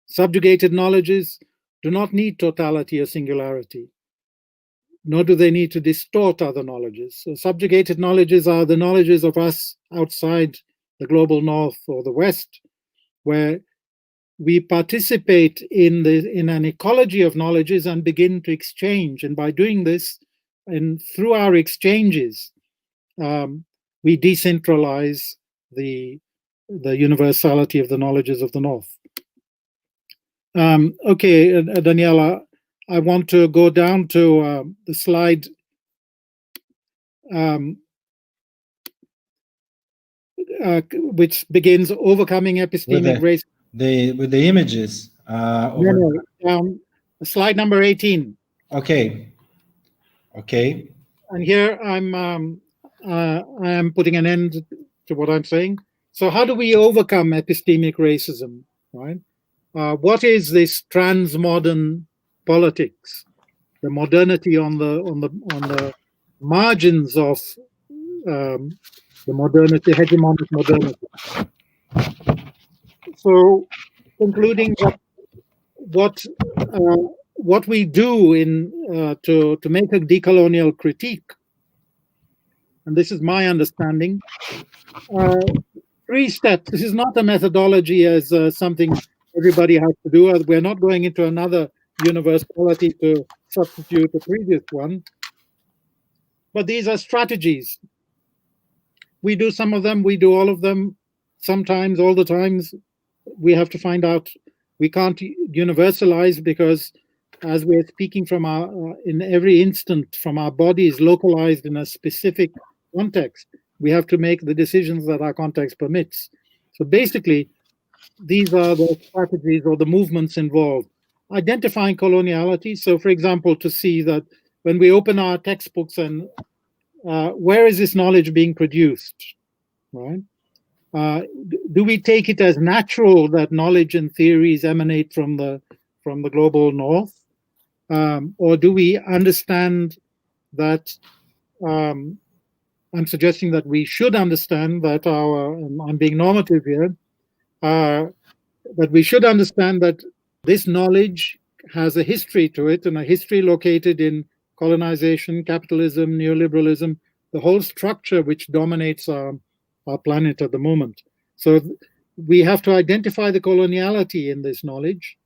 Subjugated knowledges do not need totality or singularity, nor do they need to distort other knowledges. So subjugated knowledges are the knowledges of us outside the global north or the west, where we participate in an ecology of knowledges and begin to exchange. And by doing this, and through our exchanges, we decentralize the universality of the knowledges of the north. Okay, Daniela, I want to go down to the slide which begins overcoming epistemic race. With the images. Slide number 18. Okay. And here I am putting an end to what I'm saying. So how do we overcome epistemic racism, right? What is this transmodern politics, the modernity on the margins of the modernity, hegemonic modernity. So, concluding what we do to make a decolonial critique, and this is my understanding, 3 steps. This is not a methodology as something everybody has to do. We're not going into another universality to substitute the previous one. But these are strategies. We do some of them, we do all of them, sometimes, all the times. We have to find out. We can't universalize because as we're speaking from in every instant, from our bodies localized in a specific context, we have to make the decisions that our context permits. So basically, these are the strategies or the movements involved. Identifying coloniality. So for example, to see that when we open our textbooks and where is this knowledge being produced, right? Do we take it as natural that knowledge and theories emanate from the global north? Or do we understand that, I'm suggesting that we should understand that I'm being normative here, that we should understand that this knowledge has a history to it, and a history located in colonization, capitalism, neoliberalism, the whole structure which dominates our planet at the moment. So we have to identify the coloniality in this knowledge.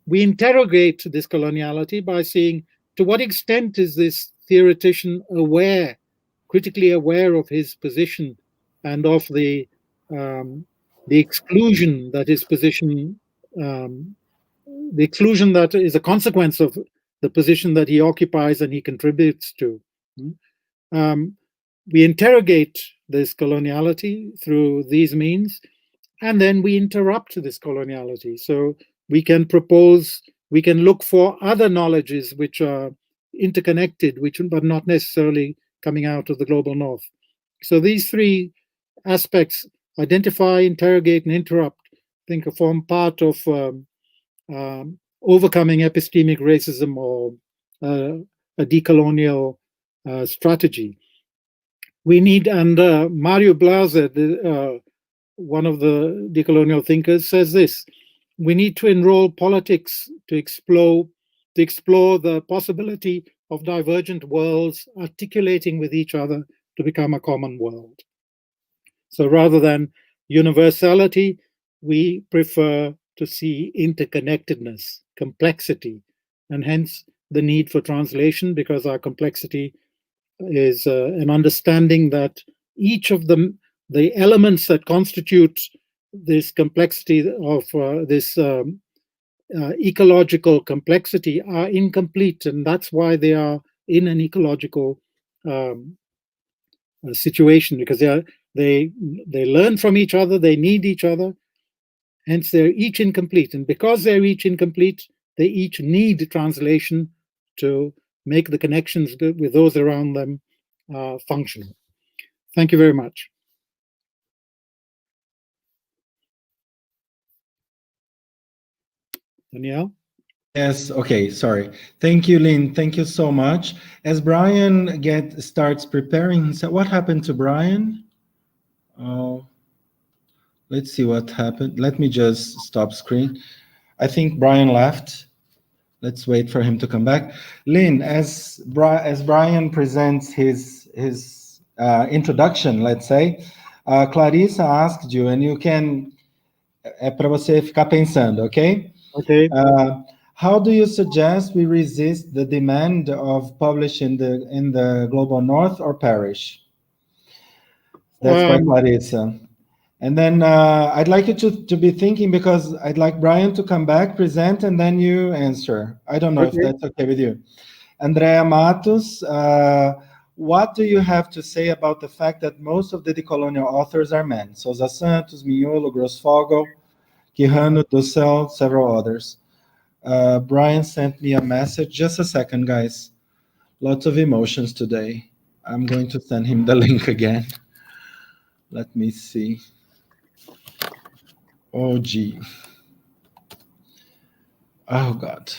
We interrogate this coloniality by seeing to what extent is this theoretician aware, critically aware of his position and of the exclusion that his position, the exclusion that is a consequence of the position that he occupies and he contributes to. We interrogate this coloniality through these means, and then we interrupt this coloniality. So we can propose, we can look for other knowledges which are interconnected, but not necessarily coming out of the global north. So these 3 aspects, identify, interrogate, and interrupt, I think form part of overcoming epistemic racism or a decolonial strategy. We need, and Mario Blase, one of the decolonial thinkers, says this: we need to enroll politics to explore the possibility of divergent worlds articulating with each other to become a common world. So rather than universality, we prefer to see interconnectedness, complexity, and hence the need for translation, because our complexity is an understanding that each of the elements that constitute this complexity of this ecological complexity are incomplete, and that's why they are in an ecological situation, because they learn from each other, they need each other, hence they're each incomplete. And because they're each incomplete, they each need translation to make the connections with those around them functional. Thank you very much. Danielle? Yes, okay, sorry. Thank you, Lynn. Thank you so much. As Brian starts preparing, so what happened to Brian? Oh, let's see what happened. Let me just stop screen. I think Brian left. Let's wait for him to come back. Lynn, as Brian presents his introduction, let's say, Clarissa asked you, and you can, é para você ficar pensando, okay? Okay. How do you suggest we resist the demand of publish in the global north or perish? That's by Clarissa. And then I'd like you to be thinking, because I'd like Brian to come back, present, and then you answer. I don't know if that's okay with you. Andrea Matos, what do you have to say about the fact that most of the decolonial authors are men? Souza Santos, Mignolo, Grossfogel, Quijano, Dussel, several others. Brian sent me a message. Just a second, guys. Lots of emotions today. I'm going to send him the link again. Let me see. Oh, gee. Oh, God.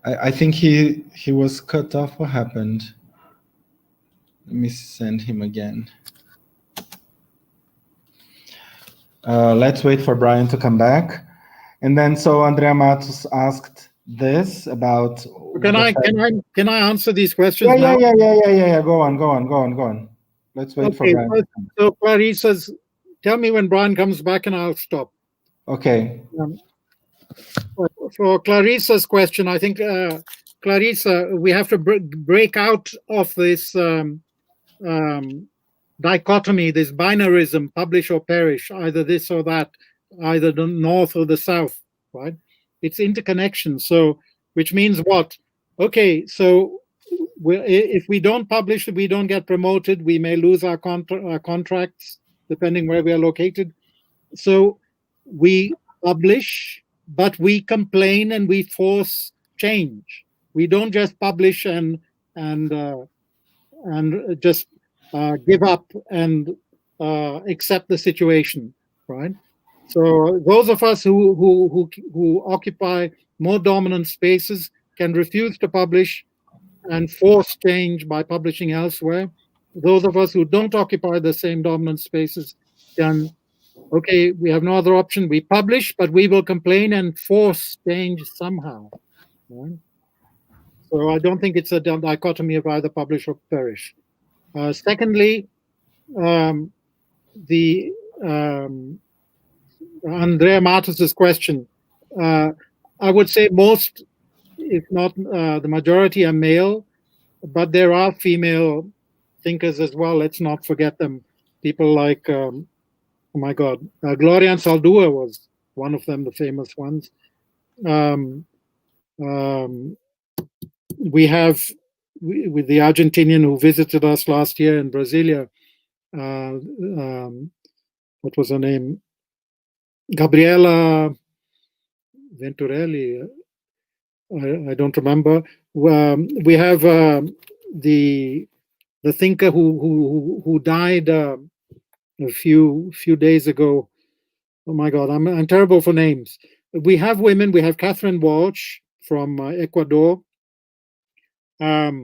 I think he was cut off. What happened? Let me send him again. Let's wait for Brian to come back. And then, so Andrea Matos asked this about... Can I answer these questions yeah, now? Yeah. Go on. Let's wait for Brian. So Clarissa's, tell me when Brian comes back and I'll stop. Okay. For Clarissa's question, I think, Clarissa, we have to break out of this dichotomy, this binarism, publish or perish, either this or that, either the north or the south, right? It's interconnection. So, which means what? Okay, so if we don't publish, we don't get promoted, we may lose our contracts, depending where we are located. So we publish, but we complain and we force change. We don't just publish and just give up and accept the situation, right? So those of us who occupy more dominant spaces can refuse to publish and force change by publishing elsewhere. Those of us who don't occupy the same dominant spaces can, okay, we have no other option. We publish, but we will complain and force change somehow. Right? So I don't think it's a dichotomy of either publish or perish. Secondly, Andrea Matos' question, I would say most, if not the majority, are male, but there are female thinkers as well. Let's not forget them. People like, oh my God, Gloria Anzaldúa was one of them, the famous ones. We have, with the Argentinian who visited us last year in Brasilia, what was her name? Gabriela Venturelli, I don't remember. We have the thinker who died a few days ago. Oh my God, I'm terrible for names. We have women. We have Catherine Walsh from Ecuador. But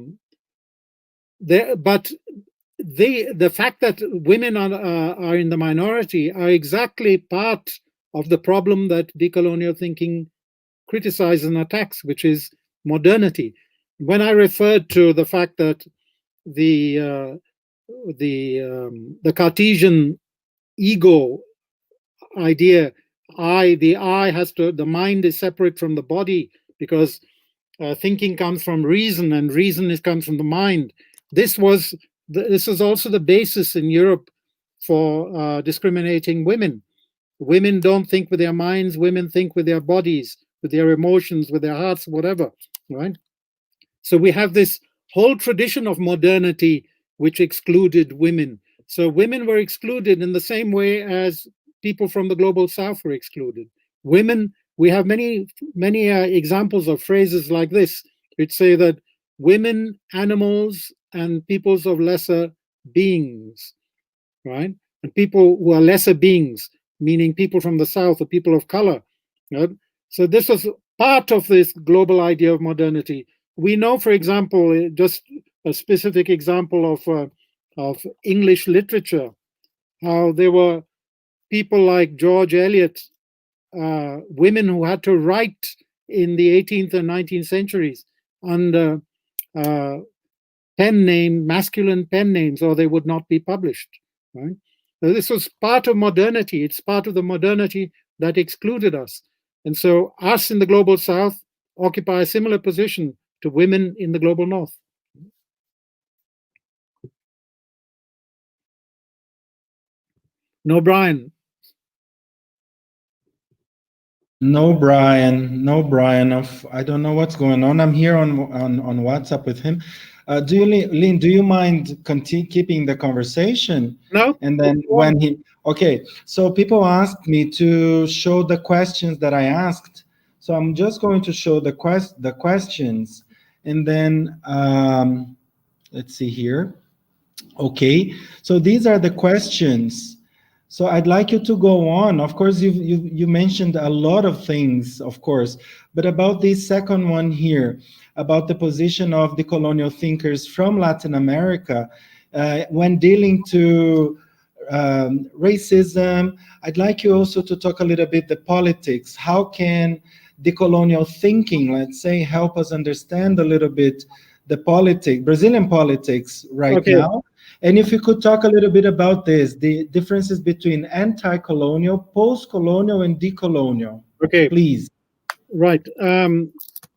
the fact that women are in the minority are exactly part of the problem that decolonial thinking criticizes and attacks, which is modernity. When I referred to the fact that the Cartesian ego idea, the mind is separate from the body because thinking comes from reason and reason comes from the mind. This is also the basis in Europe for discriminating women. Women don't think with their minds, women think with their bodies, with their emotions, with their hearts, whatever, right? So we have this whole tradition of modernity which excluded women. So women were excluded in the same way as people from the global south were excluded. Women, we have many examples of phrases like this, which say that women, animals, and peoples of lesser beings, right? And people who are lesser beings, meaning people from the south or people of color. Right? So this was part of this global idea of modernity. We know, for example, just a specific example of English literature, how there were people like George Eliot, women who had to write in the 18th and 19th centuries under masculine pen names, or they would not be published. Right? So this was part of modernity. It's part of the modernity that excluded us. And so us in the global south occupy a similar position to women in the global north. No, Brian. No, Brian. I don't know what's going on. I'm here on WhatsApp with him. Lynn, do you mind keeping the conversation? No. And then okay. So people asked me to show the questions that I asked. So I'm just going to show the questions, and then let's see here. Okay. So these are the questions. So I'd like you to go on. Of course, you mentioned a lot of things, of course, but about this second one here, about the position of decolonial thinkers from Latin America when dealing to racism. I'd like you also to talk a little bit the politics. How can decolonial thinking, let's say, help us understand a little bit the Brazilian politics right now? And if you could talk a little bit about this, the differences between anti-colonial, post-colonial, and decolonial. Okay. Please. Right.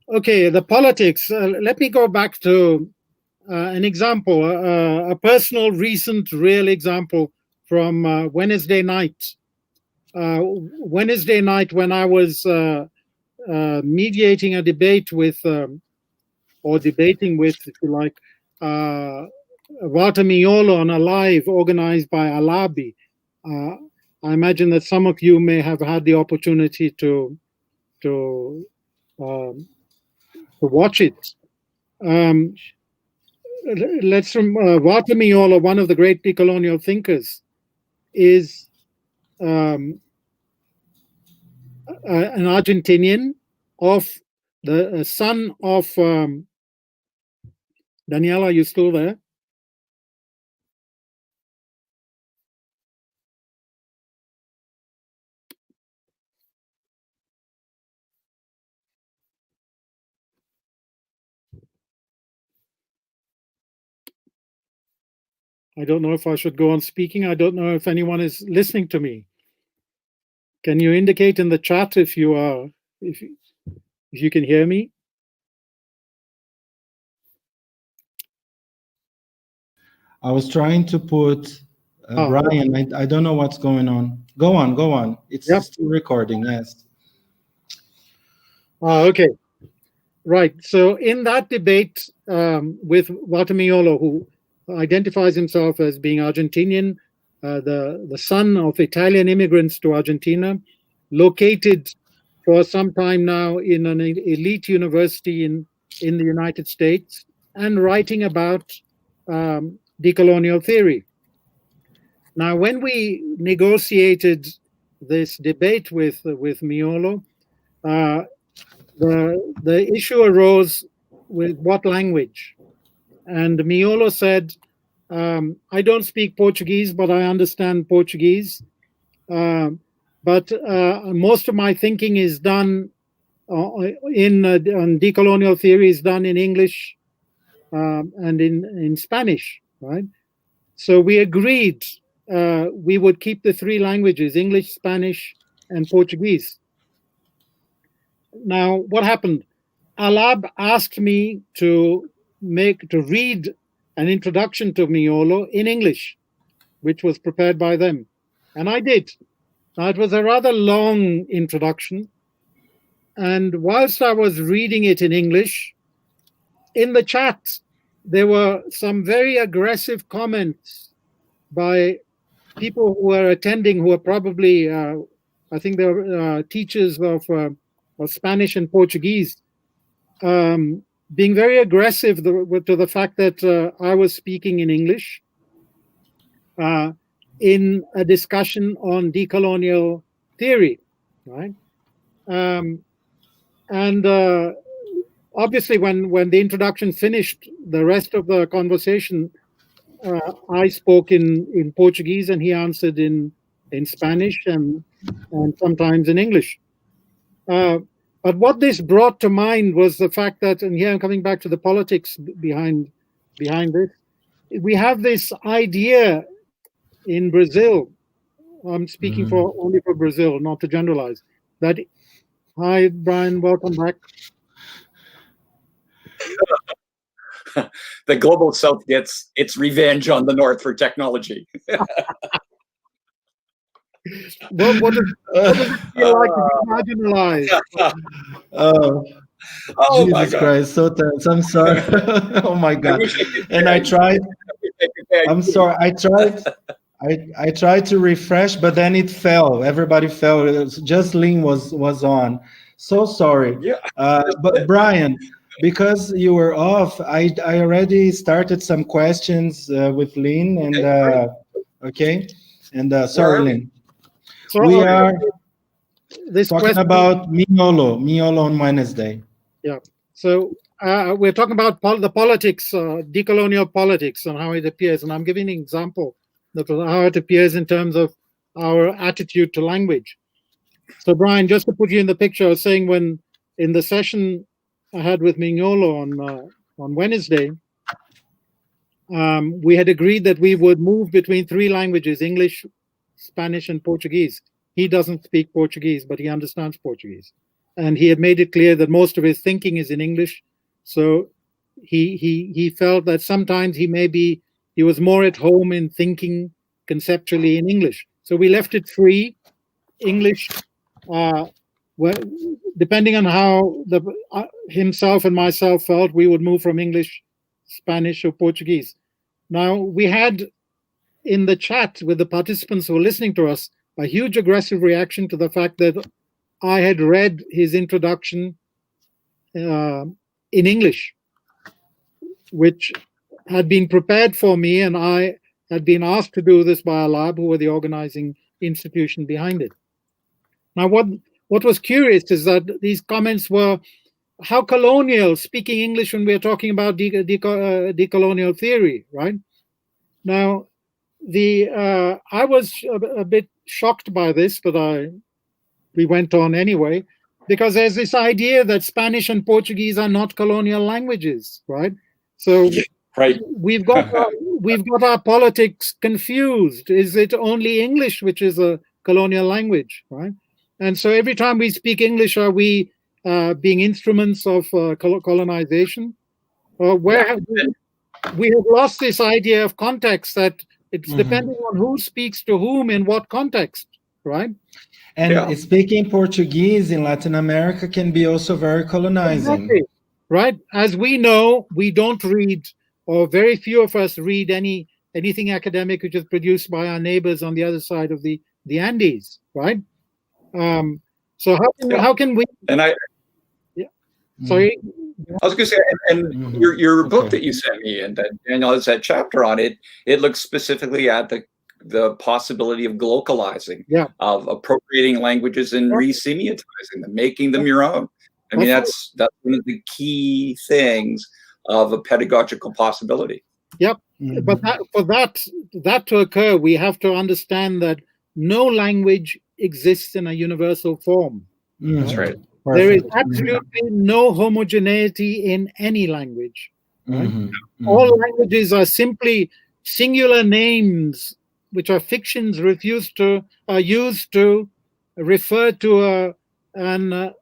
Okay, the politics. Let me go back to an example, a personal, recent, real example from Wednesday night. Wednesday night, when I was mediating a debate with, or debating with, if you like, Walter Miolo on a live organized by Alabi. I imagine that some of you may have had the opportunity to watch it. Let's from Walter Miolo, one of the great decolonial thinkers, is an Argentinian of the son of Daniela. Are you still there? I don't know if I should go on speaking. I don't know if anyone is listening to me. Can you indicate in the chat if you are, if you can hear me? I was trying to put Brian. I don't know what's going on. Go on. It's still recording. Yes. Okay. Right. So in that debate with Walter Miolo, who identifies himself as being Argentinian, the son of Italian immigrants to Argentina, located for some time now in an elite university in the United States, and writing about decolonial theory. Now, when we negotiated this debate with Miolo, the issue arose with what language. And Miolo said, I don't speak Portuguese, but I understand Portuguese. But most of my thinking is done on decolonial theory is done in English and in Spanish, right? So we agreed we would keep the three languages, English, Spanish, and Portuguese. Now, what happened? Alab asked me to read an introduction to Miolo in English, which was prepared by them. And I did. Now, it was a rather long introduction. And whilst I was reading it in English, in the chat, there were some very aggressive comments by people who were attending, who were probably, I think they were teachers of Spanish and Portuguese, being very aggressive to the fact that I was speaking in English in a discussion on decolonial theory, right? Obviously, when the introduction finished, the rest of the conversation, I spoke in Portuguese and he answered in Spanish and sometimes in English. But what this brought to mind was the fact that, and here I'm coming back to the politics behind this, we have this idea in Brazil, I'm speaking only for Brazil, not to generalize, that, hi, Brian, welcome back. The global South gets its revenge on the North for technology. What does it feel like to be marginalized? Oh, Jesus Christ, so tense. I'm sorry. Oh my God. And I tried. I'm sorry. I tried to refresh, but then it fell. Everybody fell. It was just Lynn was on. So sorry. Yeah. But Brian, because you were off, I already started some questions with Lynn and okay. And sorry, Lynn. So we are this talking about Miolo on Wednesday. Yeah. So we're talking about the politics, decolonial politics, and how it appears. And I'm giving an example That was how it appears in terms of our attitude to language. So, Brian, just to put you in the picture, I was saying when in the session I had with Mignolo on Wednesday, we had agreed that we would move between 3 languages, English, Spanish, and Portuguese. He doesn't speak Portuguese, but he understands Portuguese. And he had made it clear that most of his thinking is in English. So he felt that sometimes he was more at home in thinking conceptually in English. So we left it free, English, depending on how himself and myself felt, we would move from English, Spanish, or Portuguese. Now, we had in the chat with the participants who were listening to us a huge aggressive reaction to the fact that I had read his introduction in English, which had been prepared for me, and I had been asked to do this by a lab who were the organizing institution behind it. Now, what was curious is that these comments were, how colonial speaking English when we're talking about decolonial theory, right? Now, I was a bit shocked by this, but we went on anyway, because there's this idea that Spanish and Portuguese are not colonial languages, right? So right. we've got our politics confused. Is it only English which is a colonial language, right? And so every time we speak English, are we being instruments of colonization? Or where we have lost this idea of context, that it's depending on who speaks to whom in what context, right? And speaking Portuguese in Latin America can be also very colonizing. Exactly. Right? As we know, we don't read, or very few of us read anything academic which is produced by our neighbors on the other side of the Andes, right? So how can we? And sorry. I was going to say, and your book that you sent me, and Daniel has that chapter on it. It looks specifically at the possibility of glocalizing, of appropriating languages and re-semiotizing them, making them your own. I mean, that's one of the key things of a pedagogical possibility. Yep, but for that to occur, we have to understand that no language exists in a universal form. That's right. There is absolutely no homogeneity in any language. Right? All languages are simply singular names, which are fictions used to refer to an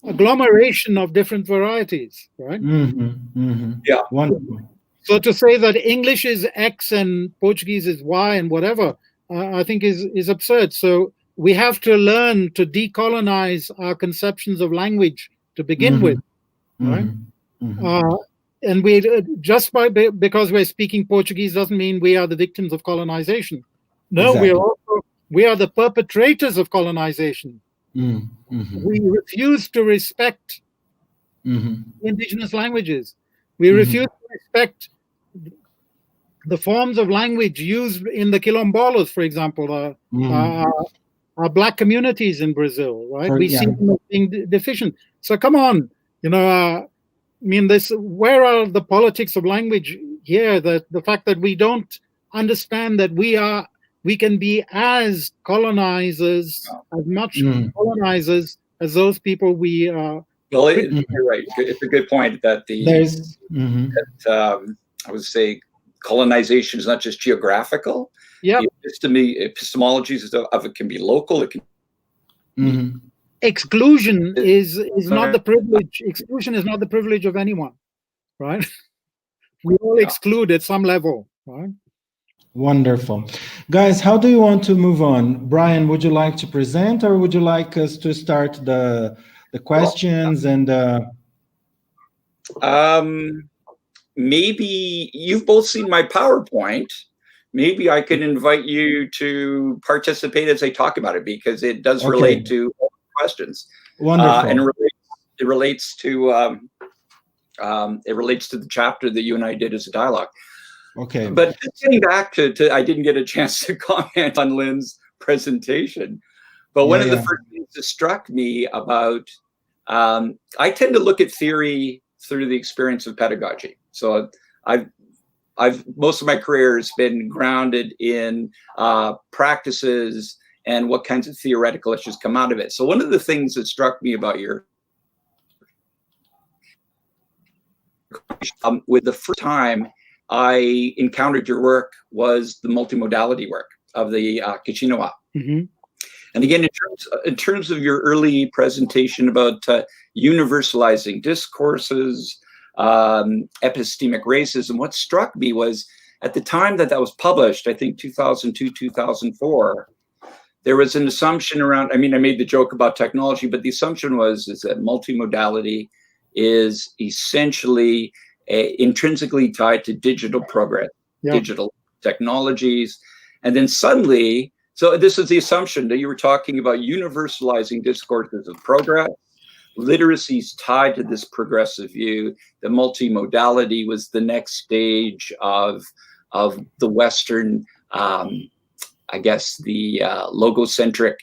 agglomeration of different varieties. Right? Yeah, wonderful. So to say that English is X and Portuguese is Y and whatever, I think is absurd. So we have to learn to decolonize our conceptions of language to begin with, right? And we just because we're speaking Portuguese doesn't mean we are the victims of colonization. No, exactly. we are the perpetrators of colonization. We refuse to respect indigenous languages. We refuse to respect the forms of language used in the quilombolas, for example, our Black communities in Brazil, right? We see them as being deficient. So come on, I mean, where are the politics of language here? The fact that we don't understand that we can be as colonizers, as much colonizers as those people we are. Well, you're right. It's a good point that I would say colonization is not just geographical. Yeah. The epistemologies of it can be local. It can. Exclusion is not the privilege. Exclusion is not the privilege of anyone, right? We all exclude at some level, right? Wonderful. Guys, how do you want to move on? Brian, would you like to present, or would you like us to start the questions maybe you've both seen my PowerPoint. Maybe I can invite you to participate as I talk about it, because it does relate to all the questions. Wonderful. And it relates to the chapter that you and I did as a dialogue. Okay. But just getting back to I didn't get a chance to comment on Lynn's presentation, but one of the first things that struck me about, I tend to look at theory through the experience of pedagogy. So I most of my career has been grounded in practices and what kinds of theoretical issues come out of it. So one of the things that struck me about your with the first time I encountered your work was the multimodality work of the Kishinawa. Mm-hmm. And again, in terms of your early presentation about universalizing discourses, epistemic racism, what struck me was at the time that was published, I think 2002, 2004, there was an assumption around, I mean, I made the joke about technology, but the assumption is that multimodality is essentially intrinsically tied to digital progress, digital technologies. And then suddenly, so this is the assumption that you were talking about universalizing discourses of progress. Literacy is tied to this progressive view. The multimodality was the next stage of the Western, I guess, the logocentric,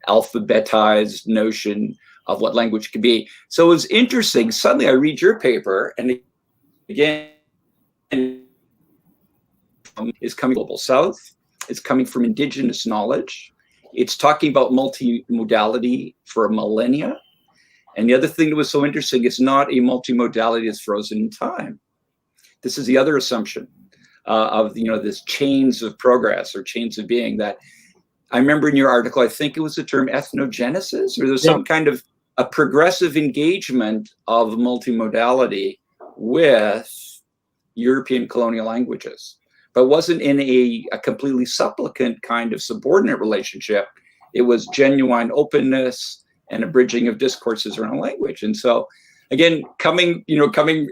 alphabetized notion of what language could be. So it was interesting. Suddenly I read your paper, and again, is coming from Global South. It's coming from indigenous knowledge. It's talking about multimodality for millennia. And the other thing that was so interesting is not a multimodality that's frozen in time. This is the other assumption of this chains of progress or chains of being that I remember in your article, I think it was the term ethnogenesis, or there's some kind of a progressive engagement of multimodality with European colonial languages, but wasn't in a completely supplicant kind of subordinate relationship. It was genuine openness and a bridging of discourses around language. And so again, coming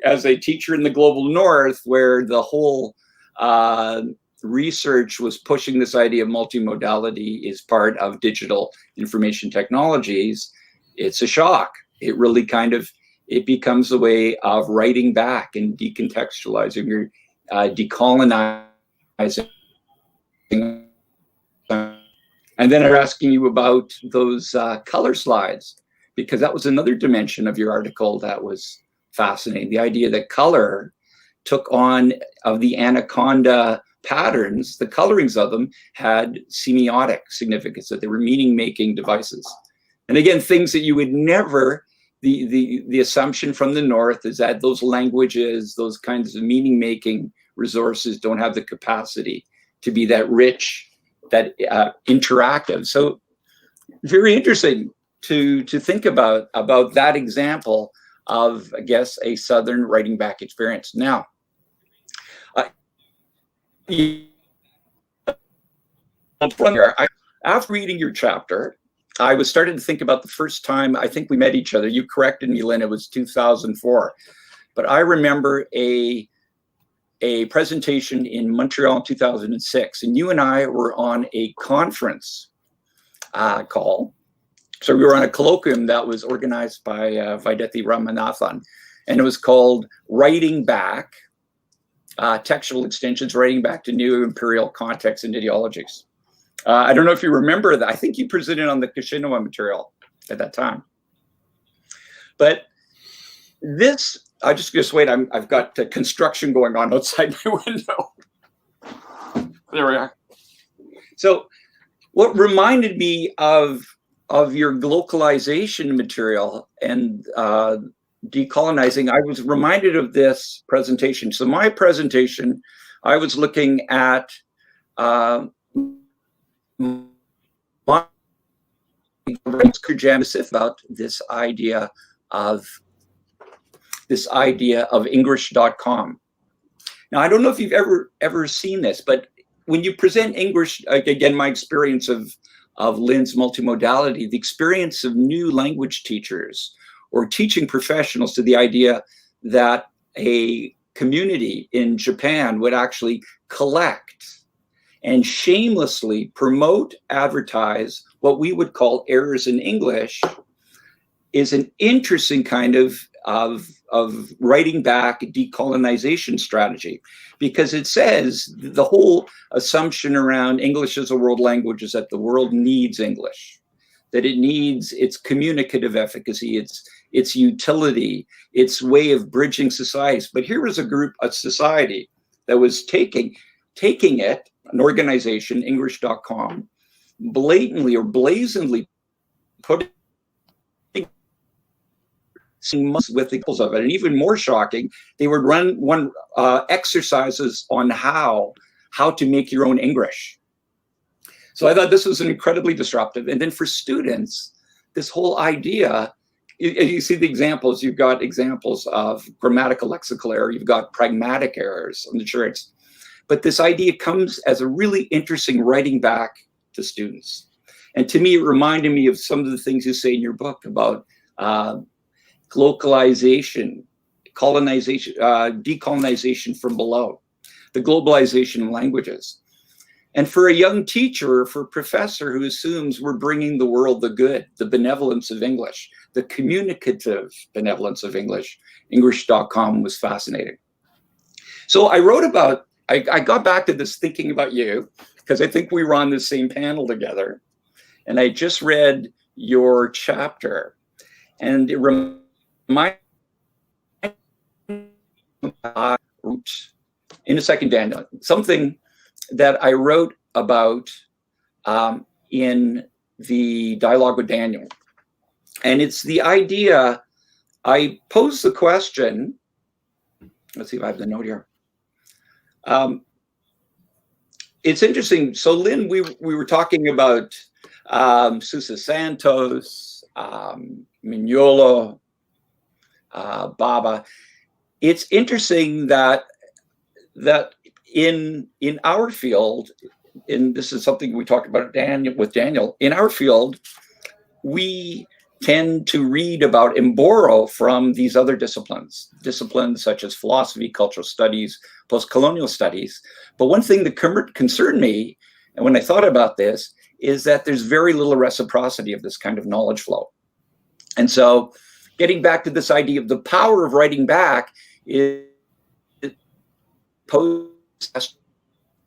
as a teacher in the global north, where the whole research was pushing this idea of multimodality is part of digital information technologies, it's a shock. It really it becomes a way of writing back and decontextualizing or decolonizing. And then I'm asking you about those color slides, because that was another dimension of your article that was fascinating. The idea that color took on, of the anaconda patterns, the colorings of them had semiotic significance, that they were meaning-making devices. And again, things that you would never, the assumption from the North is that those languages, those kinds of meaning-making resources don't have the capacity to be that rich, that interactive. So very interesting to think about that example of, I guess, a Southern writing back experience. Now, after reading your chapter, I was starting to think about the first time I think we met each other. You corrected me, Lynn, it was 2004. But I remember a presentation in Montreal in 2006, and you and I were on a conference call. So we were on a colloquium that was organized by Vaidethi Ramanathan, and it was called Writing Back, Textual Extensions, Writing Back to New Imperial Contexts and Ideologies. I don't know if you remember that. I think you presented on the Kishinawa material at that time. But this, I just wait. I've got construction going on outside my window. There we are. So, what reminded me of your localization material and decolonizing, I was reminded of this presentation. So, my presentation, I was looking at about this idea of English.com. Now, I don't know if you've ever seen this, but when you present English, again, my experience of Lynn's multimodality, the experience of new language teachers or teaching professionals to the idea that a community in Japan would actually collect and shamelessly promote, advertise what we would call errors in English is an interesting kind of writing back decolonization strategy, because it says the whole assumption around English as a world language is that the world needs English, that it needs its communicative efficacy, its utility, its way of bridging societies. But here was a society that was taking it, an organization, English.com, blatantly or blazingly putting with the examples of it. And even more shocking, they would run exercises on how to make your own English. So I thought this was incredibly disruptive. And then for students, this whole idea, you see the examples, you've got examples of grammatical lexical error, you've got pragmatic errors on the charts. But this idea comes as a really interesting writing back to students. And to me, it reminded me of some of the things you say in your book about localization, colonization, decolonization from below, the globalization of languages. And for a young teacher, or for a professor who assumes we're bringing the world the good, the benevolence of English, the communicative benevolence of English, English.com was fascinating. So I wrote about, I got back to this thinking about you, because I think we were on the same panel together. And I just read your chapter, and it reminded in a second, Daniel, something that I wrote about in the dialogue with Daniel. And it's the idea, I posed the question, let's see if I have the note here. It's interesting. So Lynn, we were talking about Souza Santos, Mignolo, Baba. It's interesting that in our field, and this is something we talked about with Daniel, in our field, we tend to read about and borrow from these other disciplines such as philosophy, cultural studies, post-colonial studies. But one thing that concerned me, and when I thought about this, is that there's very little reciprocity of this kind of knowledge flow. And so getting back to this idea of the power of writing back is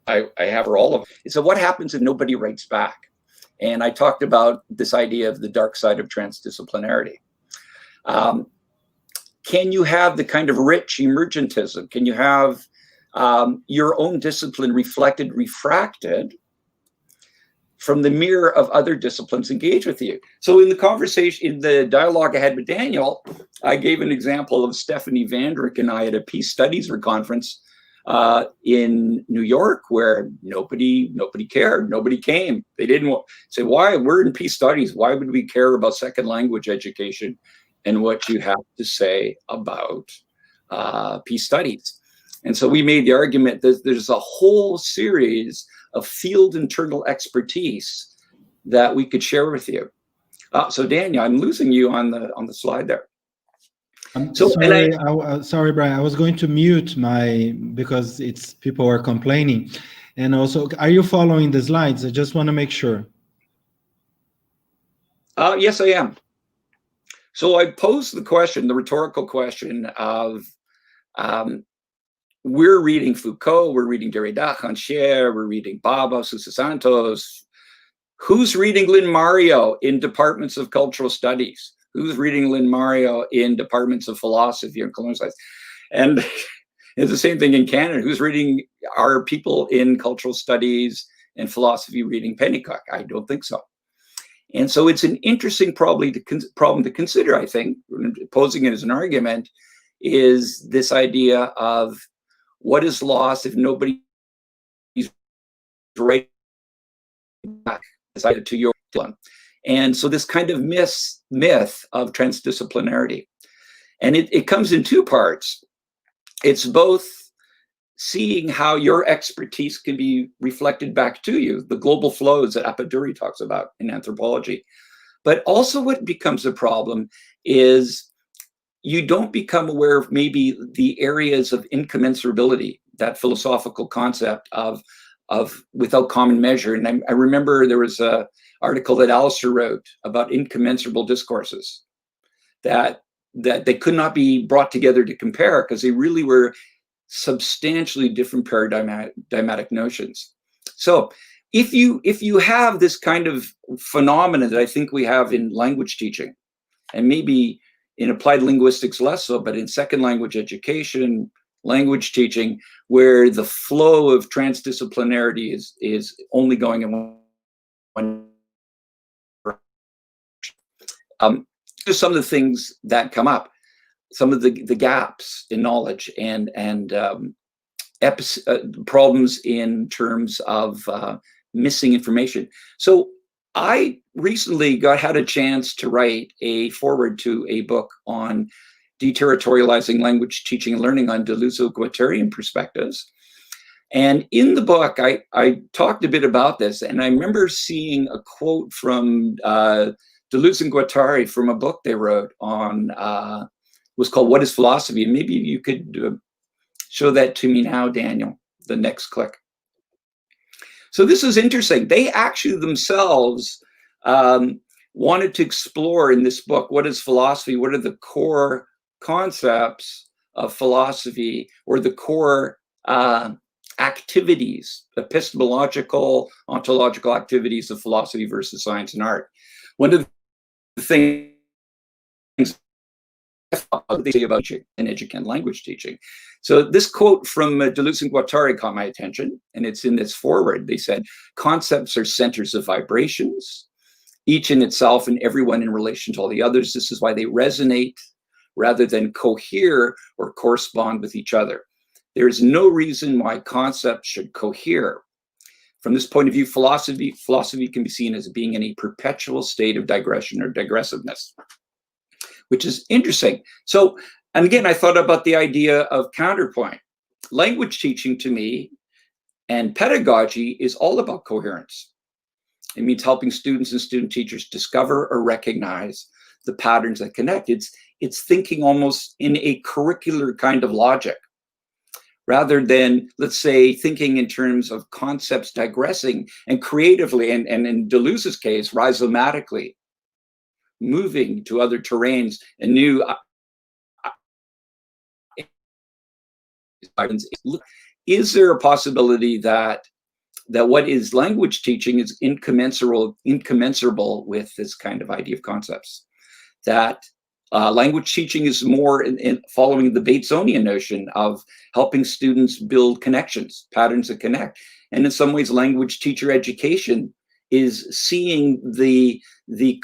I have for all of it. So what happens if nobody writes back? And I talked about this idea of the dark side of transdisciplinarity. Can you have the kind of rich emergentism? Can you have your own discipline refracted from the mirror of other disciplines engaged with you? So in the conversation, in the dialogue I had with Daniel, I gave an example of Stephanie Vandrick and I at a Peace Studies conference in New York, where nobody cared, nobody came. They didn't say, why? We're in Peace Studies. Why would we care about second language education and what you have to say about Peace Studies? And so we made the argument that there's a whole series of field internal expertise that we could share with you. So Daniel, I'm losing you on the slide there. So sorry, sorry, Brian. I was going to mute because people are complaining, and also, are you following the slides? I just want to make sure. Yes, I am. So I posed the question, the rhetorical question of, we're reading Foucault, we're reading Derrida, Rancière, we're reading Baba, Souza Santos. Who's reading Lynn Mario in departments of cultural studies? Who's reading Lynn Mario in departments of philosophy and colonial studies? And it's the same thing in Canada. Who's reading, are people in cultural studies and philosophy reading Pennycock? I don't think so. And so it's an interesting problem to consider, I think, posing it as an argument, is this idea of what is lost if nobody is writing back to your one. And so this kind of myth of transdisciplinarity. And it comes in two parts. It's both seeing how your expertise can be reflected back to you, the global flows that Apaduri talks about in anthropology. But also what becomes a problem is you don't become aware of maybe the areas of incommensurability, that philosophical concept of without common measure. And I remember there was a article that Alistair wrote about incommensurable discourses, that they could not be brought together to compare because they really were substantially different paradigmatic notions. So if you have this kind of phenomena that I think we have in language teaching, and maybe in applied linguistics less so, but in second language education, language teaching, where the flow of transdisciplinarity is only going in one. Just some of the things that come up, some of the gaps in knowledge and problems in terms of missing information. So I recently had a chance to write a foreword to a book on deterritorializing language teaching and learning on Deleuze-Guattarian perspectives. And in the book, I talked a bit about this, and I remember seeing a quote from Deleuze and Guattari from a book they wrote on, was called What is Philosophy? And maybe you could show that to me now, Daniel, the next click. So this is interesting. They actually themselves wanted to explore in this book, what is philosophy? What are the core concepts of philosophy, or the core activities, epistemological, ontological activities of philosophy versus science and art. One of the things they say about an educational language teaching. So this quote from Deleuze and Guattari caught my attention, and it's in this foreword. They said, concepts are centers of vibrations, each in itself and everyone in relation to all the others. This is why they resonate rather than cohere or correspond with each other. There is no reason why concepts should cohere. From this point of view, philosophy can be seen as being in a perpetual state of digression or digressiveness, which is interesting. So, and again, I thought about the idea of counterpoint. Language teaching to me and pedagogy is all about coherence. It means helping students and student teachers discover or recognize the patterns that connect. It's thinking almost in a curricular kind of logic, rather than, let's say, thinking in terms of concepts digressing and creatively, and in Deleuze's case, rhizomatically, moving to other terrains and new. Is there a possibility that what is language teaching is incommensurable with this kind of idea of concepts? That language teaching is more in following the Batesonian notion of helping students build connections, patterns that connect. And in some ways, language teacher education is seeing the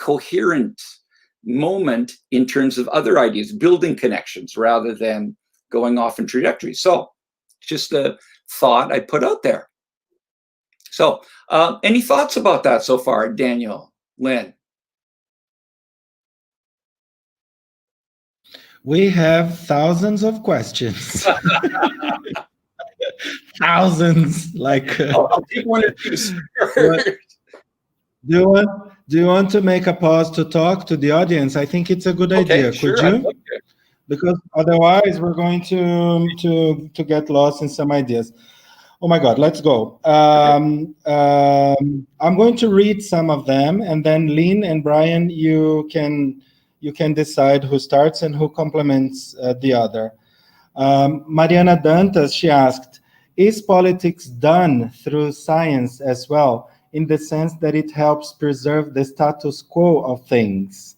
coherent moment in terms of other ideas, building connections rather than going off in trajectories. So just a thought I put out there. So any thoughts about that so far, Daniel, Lynn? We have thousands of questions. Thousands, like. I'll take one or two. Do you want to make a pause to talk to the audience? I think it's a good idea. Sure, could you? Because otherwise we're going to get lost in some ideas. Oh my God, let's go. I'm going to read some of them, and then Lynn and Brian, you can decide who starts and who complements the other. Mariana Dantas, she asked, is politics done through science as well, in the sense that it helps preserve the status quo of things?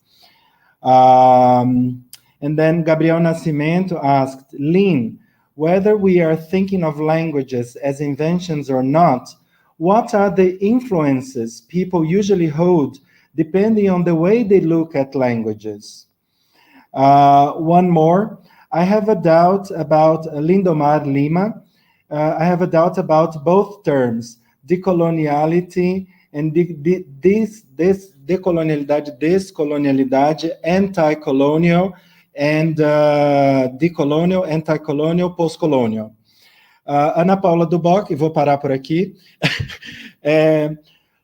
And then Gabriel Nascimento asked, Lynn, whether we are thinking of languages as inventions or not, what are the influences people usually hold depending on the way they look at languages? One more. I have a doubt about Lindomar Lima. I have a doubt about both terms, decoloniality and descolonialidade, anti-colonial, and decolonial, anti-colonial, post-colonial. Ana Paula Duboc, e vou parar por aqui.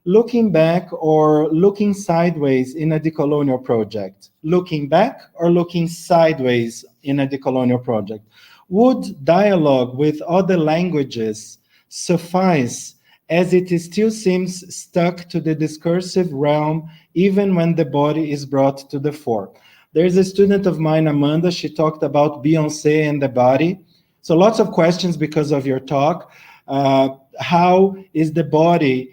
Looking back or looking sideways in a decolonial project? Looking back or looking sideways in a decolonial project? Would dialogue with other languages suffice, as it still seems stuck to the discursive realm, even when the body is brought to the fore? There's a student of mine, Amanda, she talked about Beyoncé and the body. So lots of questions because of your talk. How is the body,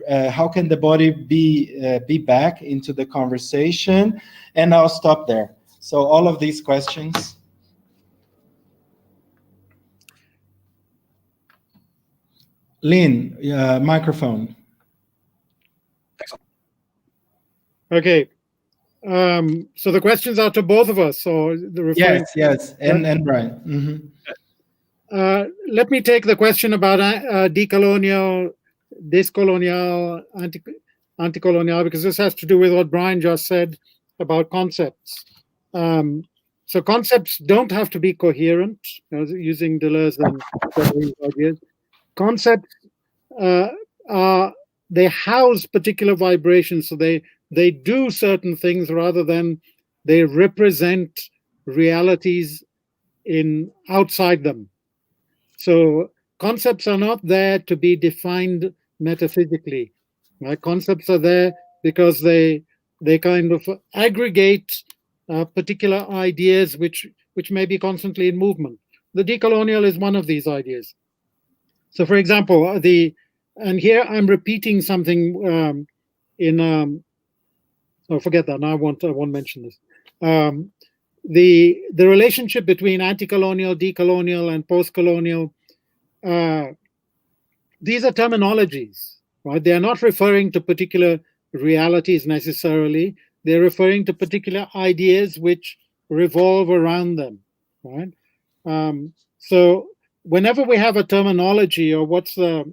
how can the body be back into the conversation? And I'll stop there. So all of these questions. Lynn, microphone. Okay. So the questions are to both of us, or the referring. Yes, and Brian. Mm-hmm. Let me take the question about decolonial, discolonial, anti-colonial, because this has to do with what Brian just said about concepts. So concepts don't have to be coherent, using Deleuze and ideas. Concepts they house particular vibrations, so they do certain things rather than they represent realities in outside them. So concepts are not there to be defined metaphysically. Right? Concepts are there because they kind of aggregate particular ideas which may be constantly in movement. The decolonial is one of these ideas. So, for example, and here I'm repeating something oh, forget that. Now I won't mention this. The relationship between anti-colonial, decolonial, and post-colonial, these are terminologies, right? They are not referring to particular realities necessarily. They're referring to particular ideas which revolve around them, right? So whenever we have a terminology, or what's the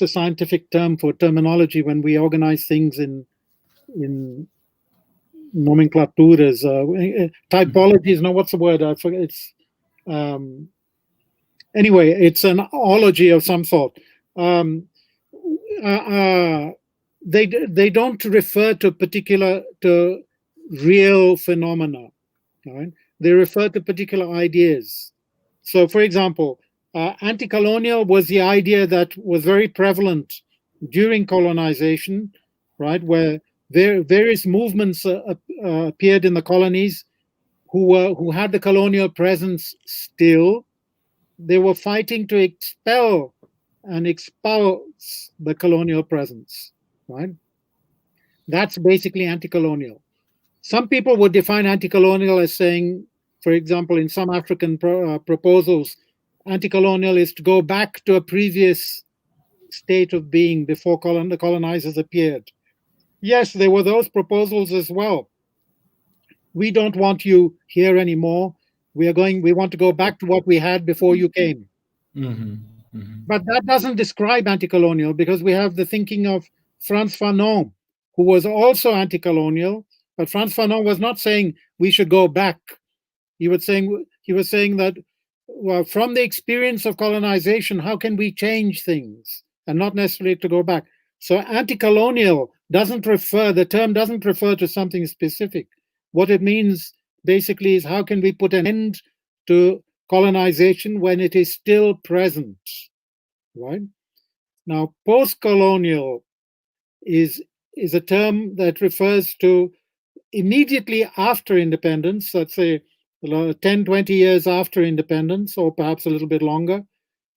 scientific term for terminology when we organize things in nomenclaturas, typologies? No, what's the word? I forget. It's anyway, it's an ology of some sort. They don't refer to real phenomena, right? They refer to particular ideas. So, for example, anti-colonial was the idea that was very prevalent during colonization, right? Where various movements appeared in the colonies who had the colonial presence still. They were fighting to expel and expose the colonial presence, right? That's basically anti-colonial. Some people would define anti-colonial as saying, for example, in some African proposals, anti-colonial is to go back to a previous state of being before the colonizers appeared. Yes, there were those proposals as well. We don't want you here anymore. We want to go back to what we had before you came. Mm-hmm. Mm-hmm. But that doesn't describe anti-colonial, because we have the thinking of Frantz Fanon, who was also anti-colonial, but Frantz Fanon was not saying we should go back. He was saying that, well, from the experience of colonization, how can we change things, and not necessarily to go back. So anti-colonial the term doesn't refer to something specific. What it means basically is, how can we put an end to colonization when it is still present, right? Now, post-colonial is a term that refers to immediately after independence, let's say 10, 20 years after independence, or perhaps a little bit longer,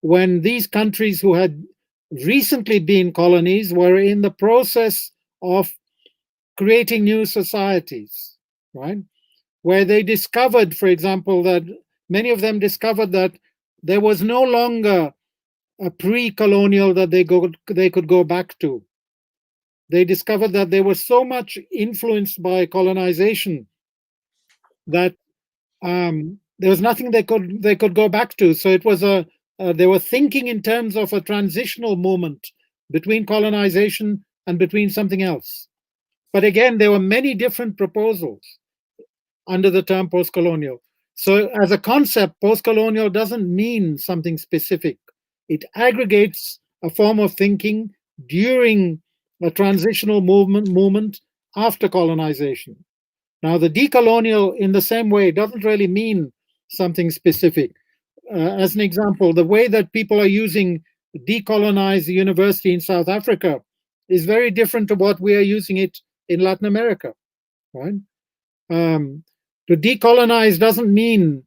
when these countries who had recently been colonies were in the process of creating new societies, right? Where they discovered, for example, that many of them discovered that there was no longer a pre-colonial that they could go back to. They discovered that they were so much influenced by colonization that there was nothing they could go back to. So it was they were thinking in terms of a transitional moment between colonization and between something else. But again, there were many different proposals under the term post-colonial. So as a concept, post-colonial doesn't mean something specific. It aggregates a form of thinking during a transitional movement after colonization. Now, the decolonial, in the same way, doesn't really mean something specific. As an example, the way that people are using decolonize the university in South Africa is very different to what we are using it in Latin America, right? To decolonize doesn't mean,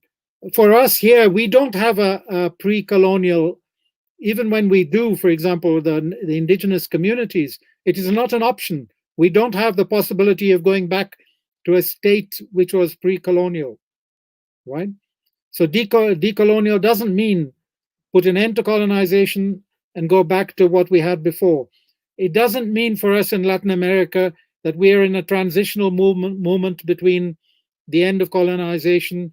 for us here, we don't have a pre-colonial, even when we do, for example, the indigenous communities, it is not an option. We don't have the possibility of going back to a state which was pre-colonial, right? So decolonial doesn't mean put an end to colonization and go back to what we had before. It doesn't mean for us in Latin America that we are in a transitional moment between the end of colonization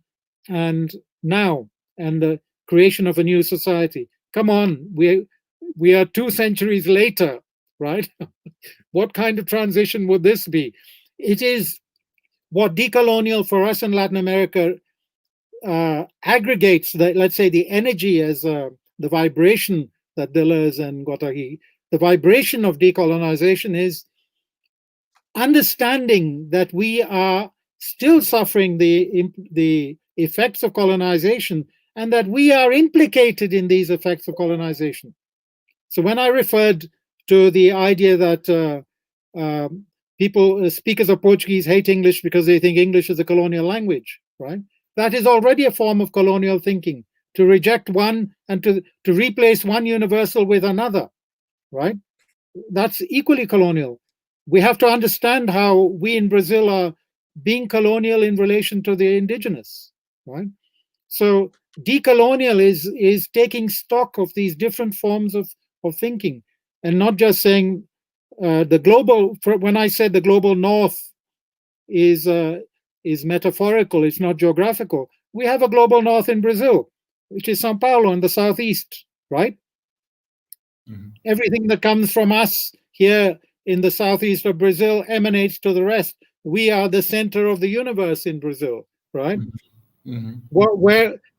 and now, and the creation of a new society. Come on, we are 2 centuries later, right? What kind of transition would this be? It is what decolonial for us in Latin America aggregates, let's say, the energy as the vibration that Deleuze and Guattari, the vibration of decolonization is understanding that we are still suffering the effects of colonization, and that we are implicated in these effects of colonization. So when I referred to the idea that speakers of Portuguese hate English because they think English is a colonial language, right? That is already a form of colonial thinking, to reject one and to replace one universal with another, right? That's equally colonial. We have to understand how we in Brazil are being colonial in relation to the indigenous, right? So decolonial is taking stock of these different forms of thinking, and not just saying the global. When I said the global north is metaphorical, it's not geographical. We have a global north in Brazil, which is São Paulo in the southeast, right? Mm-hmm. Everything that comes from us here in the southeast of Brazil emanates to the rest. We are the center of the universe in Brazil, right? Mm-hmm.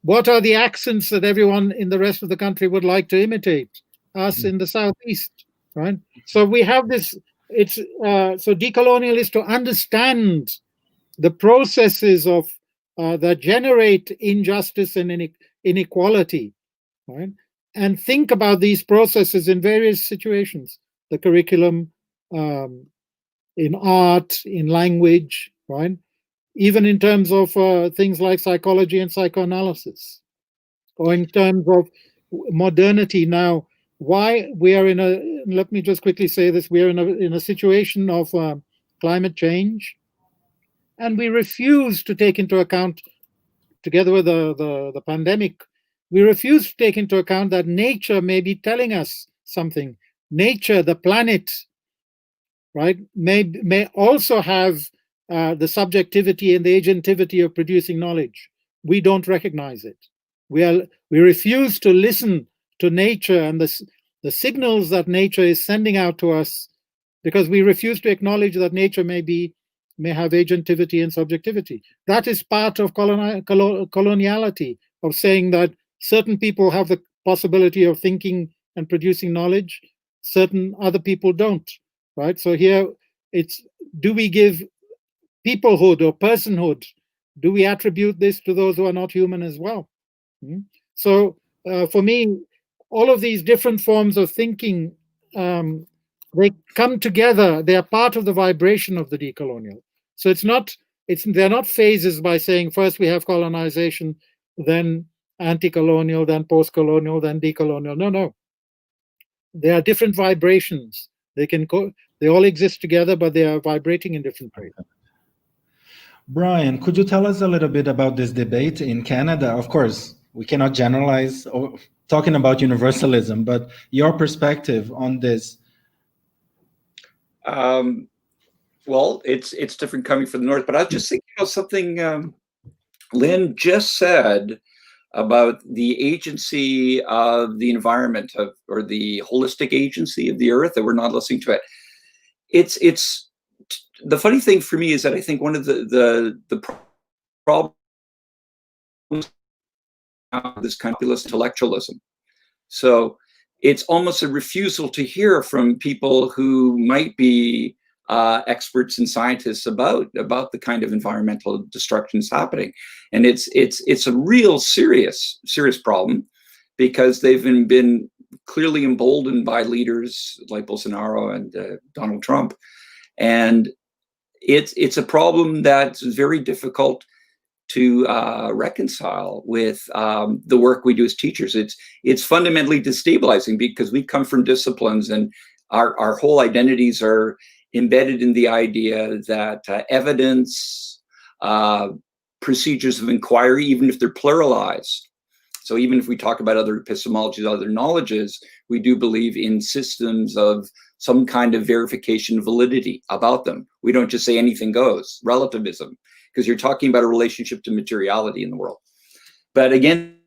What are the accents that everyone in the rest of the country would like to imitate? Us in the southeast, right? So we have this. It's so decolonial is to understand the processes of that generate injustice and inequality, right? And think about these processes in various situations: the curriculum, in art, in language, right? Even in terms of things like psychology and psychoanalysis, or in terms of modernity now. Why we are let me just quickly say this, we are in a situation of climate change, and we refuse to take into account, together with the pandemic, we refuse to take into account that nature may be telling us something. Nature, the planet, right, may also have the subjectivity and the agentivity of producing knowledge. We don't recognize it. We refuse to listen to nature and the signals that nature is sending out to us, because we refuse to acknowledge that nature may have agentivity and subjectivity. That is part of coloniality, of saying that certain people have the possibility of thinking and producing knowledge, certain other people don't, right? So here it's, do we give peoplehood or personhood? Do we attribute this to those who are not human as well? So for me, all of these different forms of thinking, they come together. They are part of the vibration of the decolonial. So they're not phases by saying first we have colonization, then anti-colonial, then post-colonial, then decolonial. No. There are different vibrations. They all exist together, but they are vibrating in different ways. Brian, could you tell us a little bit about this debate in Canada? Of course, we cannot generalize or talking about universalism, but your perspective on this. Well, it's different coming from the north, but I was just thinking about something Lynn just said about the agency of the environment, or the holistic agency of the earth, that we're not listening to it. It's the funny thing for me is that I think one of the problems of this kind of intellectualism. So it's almost a refusal to hear from people who might be experts and scientists about the kind of environmental destruction that's happening. And it's a real serious problem, because they've been clearly emboldened by leaders like Bolsonaro and Donald Trump. And it's a problem that's very difficult to reconcile with the work we do as teachers. It's fundamentally destabilizing, because we come from disciplines and our whole identities are embedded in the idea that evidence, procedures of inquiry, even if they're pluralized, So even if we talk about other epistemologies, other knowledges, we do believe in systems of some kind of verification validity about them. We don't just say anything goes, relativism, because you're talking about a relationship to materiality in the world. But again,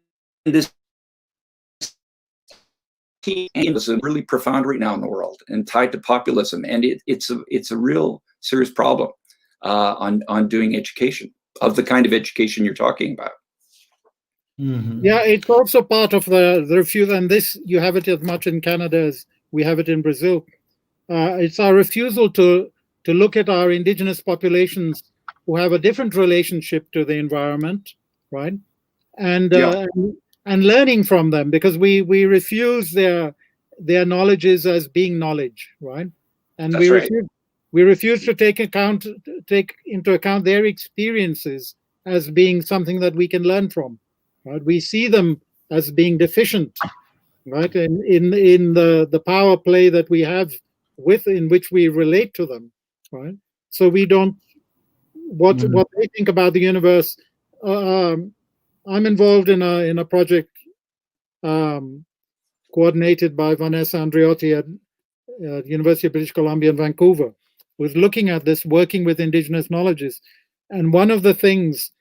this is really profound right now in the world and tied to populism, and it's a real serious problem on doing education of the kind of education you're talking about. Mm-hmm. Yeah, it's also part of the refusal, and this you have it as much in Canada as we have it in Brazil. It's our refusal to look at our indigenous populations who have a different relationship to the environment, right? And learning from them, because we refuse their knowledges as being knowledge, right? And we refuse to take into account their experiences as being something that we can learn from. Right? We see them as being deficient, right? In the power play that we have in which we relate to them, right? So we don't what they think about the universe. I'm involved in a project coordinated by Vanessa Andreotti at University of British Columbia in Vancouver, who's looking at this, working with indigenous knowledges. And one of the things,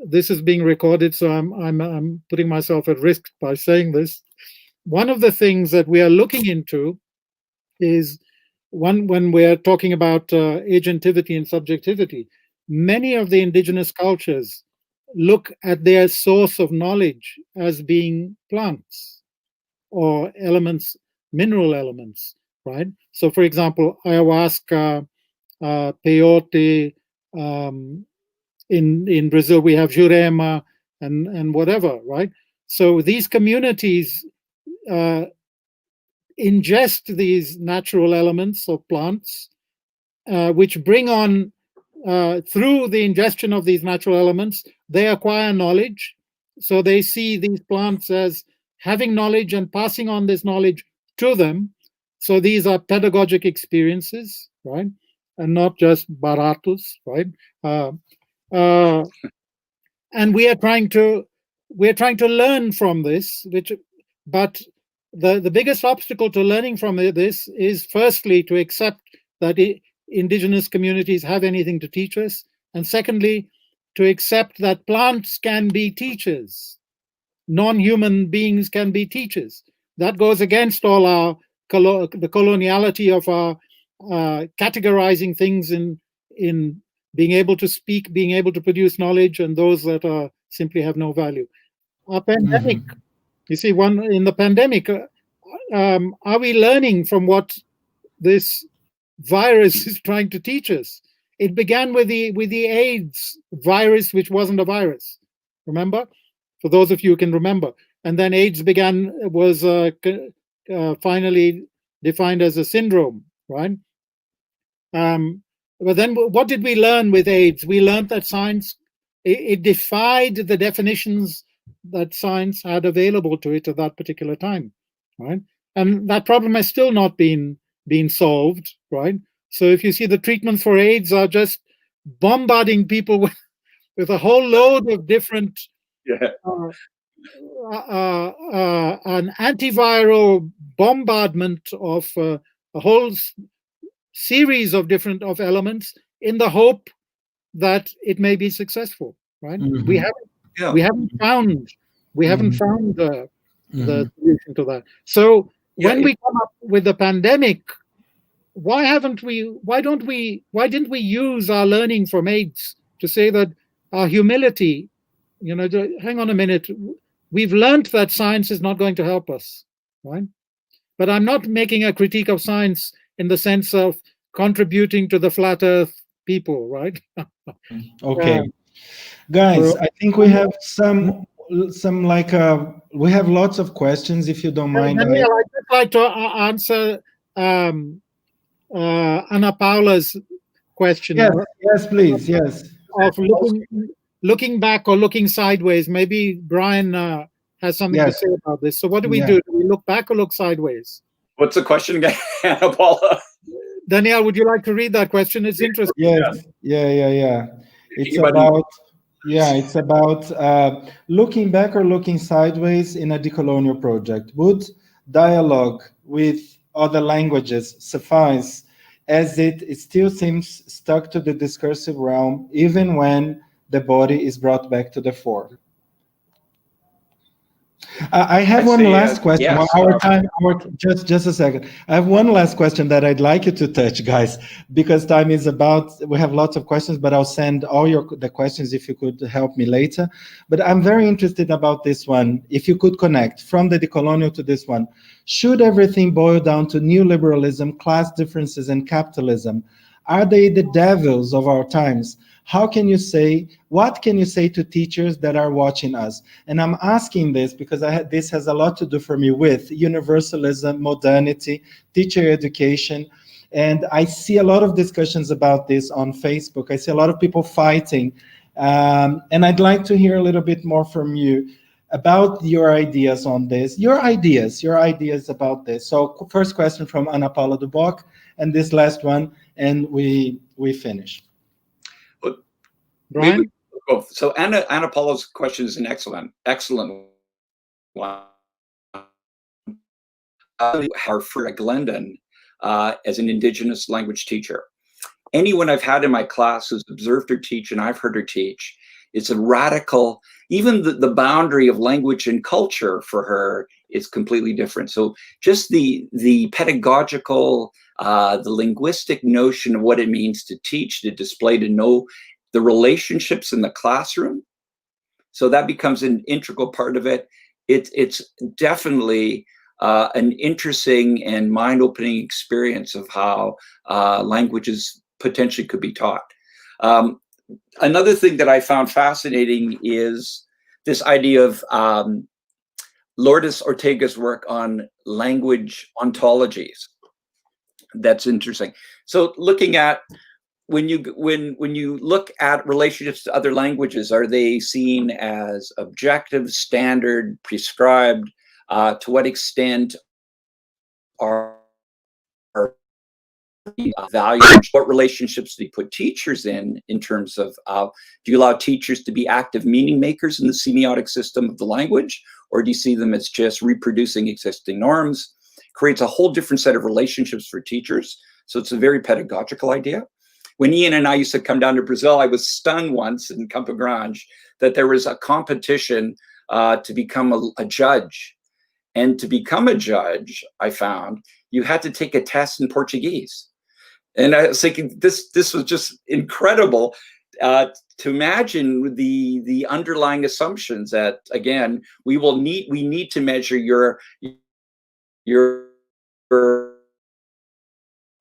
this is being recorded, so I'm putting myself at risk by saying this. One of the things that we are looking into is when we're talking about agentivity and subjectivity, many of the indigenous cultures look at their source of knowledge as being plants or elements, mineral elements, right? So, for example, ayahuasca, peyote, in Brazil we have jurema and whatever, right? So these communities ingest these natural elements of plants, which bring on, through the ingestion of these natural elements, they acquire knowledge. So they see these plants as having knowledge and passing on this knowledge to them. So these are pedagogic experiences, right? And not just baratos, right? And we are trying to learn from this, but the biggest obstacle to learning from this is firstly to accept that indigenous communities have anything to teach us, and secondly to accept that plants can be teachers, non-human beings can be teachers. That goes against all our the coloniality of our categorizing things in being able to speak, being able to produce knowledge, and those that simply have no value. Our pandemic, you see, in the pandemic, are we learning from what this virus is trying to teach us? It began with the AIDS virus, which wasn't a virus. Remember, for those of you who can remember, and then AIDS was finally defined as a syndrome, right? But then what did we learn with AIDS? We learned that science, it defied the definitions that science had available to it at that particular time, right? And that problem has still not been solved, right? So if you see, the treatments for AIDS are just bombarding people with a whole load of different an antiviral bombardment of a whole series of different elements in the hope that it may be successful, right? We haven't found the solution to that. So when we come up with the pandemic, why didn't we use our learning from AIDS to say that our humility, hang on a minute, we've learned that science is not going to help us, right? But I'm not making a critique of science in the sense of contributing to the flat earth people, right? Okay. Guys, I think we have some we have lots of questions, if you don't mind. Daniel, I'd just like to answer Ana Paula's question. Yes, please, yes. Of looking back or looking sideways. Maybe Brian has something to say about this. So what do we do? Do we look back or look sideways? What's the question again, Ana Paula? Danielle, would you like to read that question? It's interesting. Yes, yeah. It's about Yeah, it's about looking back or looking sideways in a decolonial project. Would dialogue with other languages suffice, as it still seems stuck to the discursive realm, even when the body is brought back to the fore? I have one last question. Yes. Just a second. I have one last question that I'd like you to touch, guys, because time is about. We have lots of questions, but I'll send all the questions if you could help me later. But I'm very interested about this one. If you could connect from the decolonial to this one, should everything boil down to neoliberalism, class differences, and capitalism? Are they the devils of our times? What can you say to teachers that are watching us? And I'm asking this because this has a lot to do for me with universalism, modernity, teacher education. And I see a lot of discussions about this on Facebook. I see a lot of people fighting. And I'd like to hear a little bit more from you about your ideas on this, your ideas about this. So first question from Ana Paula Duboc, and this last one, and we finish. Brian? So Ana Paula's question is an excellent one. For Glendon as an Indigenous language teacher. Anyone I've had in my class who's observed her teach, and I've heard her teach, it's a radical, even the boundary of language and culture for her is completely different. So just the pedagogical, the linguistic notion of what it means to teach, to display, to know the relationships in the classroom. So that becomes an integral part of it. It's definitely an interesting and mind-opening experience of how languages potentially could be taught. Another thing that I found fascinating is this idea of Lourdes Ortega's work on language ontologies. That's interesting. So looking at when you look at relationships to other languages, are they seen as objective, standard, prescribed? To what extent are valued? What relationships do you put teachers in terms of, do you allow teachers to be active meaning makers in the semiotic system of the language? Or do you see them as just reproducing existing norms? Creates a whole different set of relationships for teachers. So it's a very pedagogical idea. When Ian and I used to come down to Brazil, I was stunned once in Campo Grande that there was a competition to become a judge. And to become a judge, I found, you had to take a test in Portuguese. And I was thinking, this was just incredible to imagine the underlying assumptions that, again, we need to measure your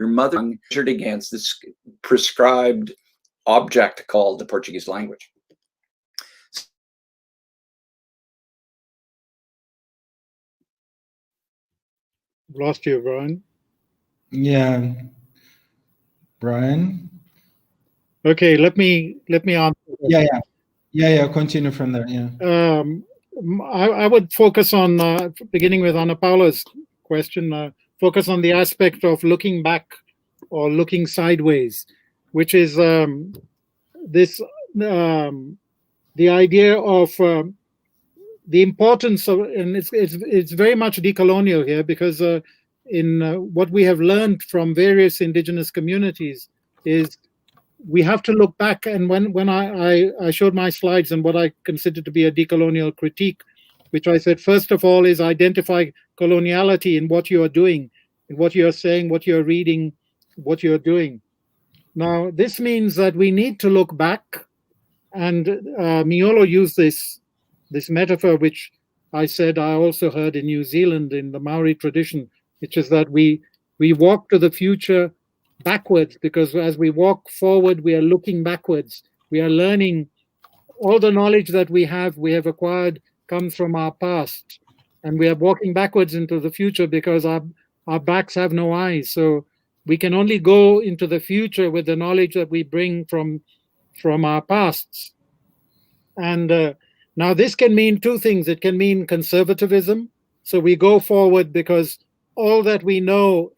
mother measured against this prescribed object called the Portuguese language. Lost you, Brian. Yeah, Brian. Okay, let me answer. Yeah. Continue from there. Yeah. I would focus on beginning with Ana Paula's question. Focus on the aspect of looking back or looking sideways, which is this the idea of the importance of, and it's very much decolonial here, because in what we have learned from various indigenous communities is we have to look back. And when I showed my slides and what I consider to be a decolonial critique, which I said, first of all, is identify coloniality in what you are doing, in what you are saying, what you're reading, what you're doing. Now, this means that we need to look back, and Miolo used this metaphor, which I said I also heard in New Zealand in the Maori tradition, which is that we walk to the future backwards, because as we walk forward, we are looking backwards. We are learning. All the knowledge that we have acquired comes from our past, and we are walking backwards into the future because our backs have no eyes. So we can only go into the future with the knowledge that we bring from our pasts. And now this can mean two things. It can mean conservatism. So we go forward because all that we know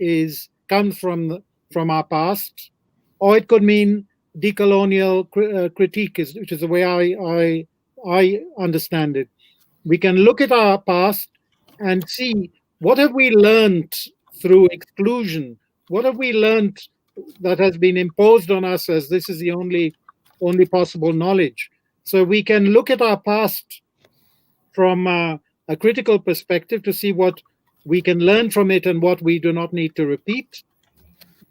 comes from our past. Or it could mean decolonial critique, which is the way I understand it. We can look at our past and see what have we learned through exclusion. What have we learned that has been imposed on us as this is the only possible knowledge? So we can look at our past from a critical perspective to see what we can learn from it and what we do not need to repeat.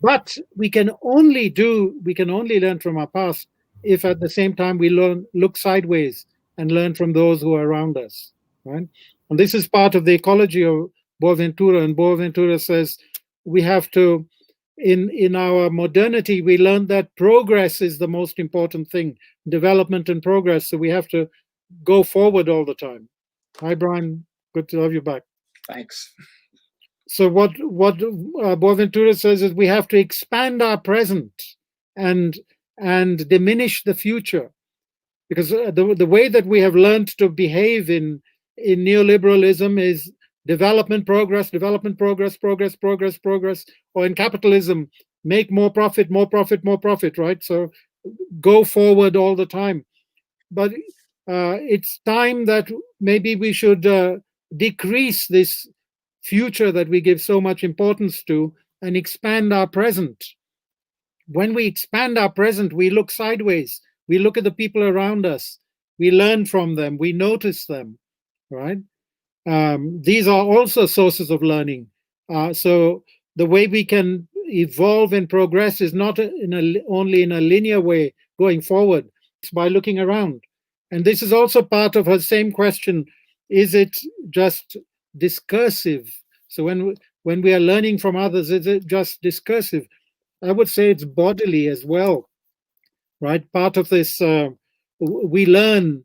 But we can only learn from our past if at the same time we look sideways and learn from those who are around us, right? And this is part of the ecology of Boaventura. And Boaventura says we have to, in our modernity, we learned that progress is the most important thing, development and progress. So we have to go forward all the time. Hi, Brian. Good to have you back. Thanks. So what Boaventura says is we have to expand our present and diminish the future, because the way that we have learned to behave in neoliberalism is development, progress, or in capitalism, make more profit, right? So go forward all the time. But it's time that maybe we should decrease this future that we give so much importance to and expand our present. When we expand our present, we look sideways. We look at the people around us. We learn from them. We notice them, right? These are also sources of learning. So the way we can evolve and progress is not only in a linear way going forward. It's by looking around. And this is also part of her same question. Is it just discursive? So when we are learning from others, is it just discursive? I would say it's bodily as well, right? Part of this, we learn,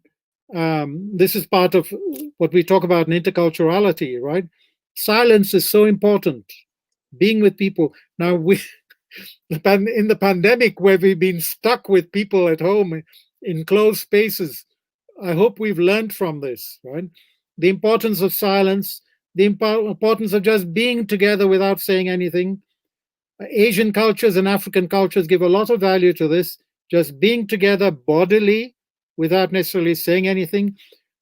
this is part of what we talk about in interculturality, right? Silence is so important, being with people. Now, in the pandemic where we've been stuck with people at home in closed spaces, I hope we've learned from this, right? The importance of silence, the importance of just being together without saying anything. Asian cultures and African cultures give a lot of value to this, just being together bodily without necessarily saying anything.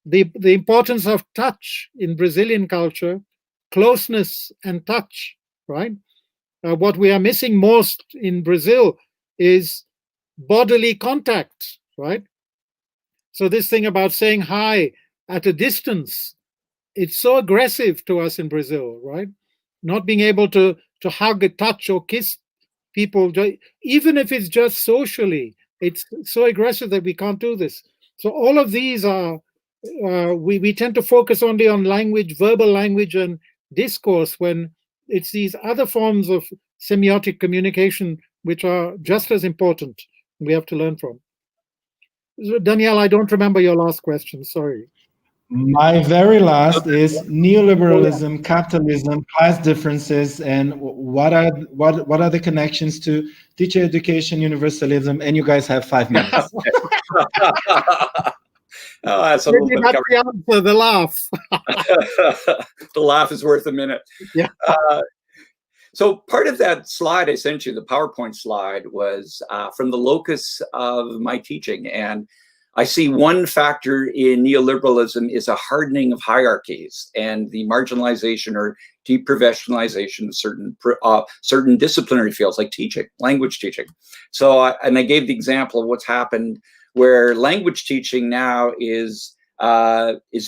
The importance of touch in Brazilian culture, closeness and touch, right? What we are missing most in Brazil is bodily contact, right? So this thing about saying hi at a distance, it's so aggressive to us in Brazil, right? Not being able to hug, touch, or kiss people, even if it's just socially, it's so aggressive that we can't do this. So all of these are, we tend to focus only on language, verbal language and discourse, when it's these other forms of semiotic communication which are just as important we have to learn from. So, Danielle, I don't remember your last question, sorry. My very last is neoliberalism, capitalism, class differences, and what are the connections to teacher education, universalism? And you guys have 5 minutes. Oh, that's a little bit that's the answer, the laugh. The laugh is worth a minute. Yeah. So part of that slide I sent you, the PowerPoint slide, was from the locus of my teaching. And I see one factor in neoliberalism is a hardening of hierarchies and the marginalization or deprofessionalization of certain disciplinary fields like teaching, language teaching. So, and I gave the example of what's happened where language teaching now is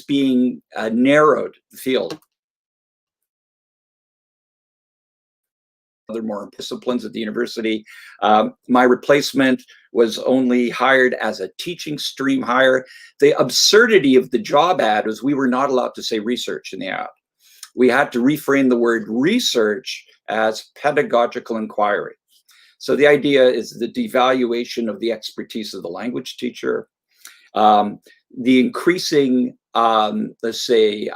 being narrowed, the field. Other more disciplines at the university. My replacement was only hired as a teaching stream hire. The absurdity of the job ad was we were not allowed to say research in the ad. We had to reframe the word research as pedagogical inquiry. So the idea is the devaluation of the expertise of the language teacher, the increasing, let's say,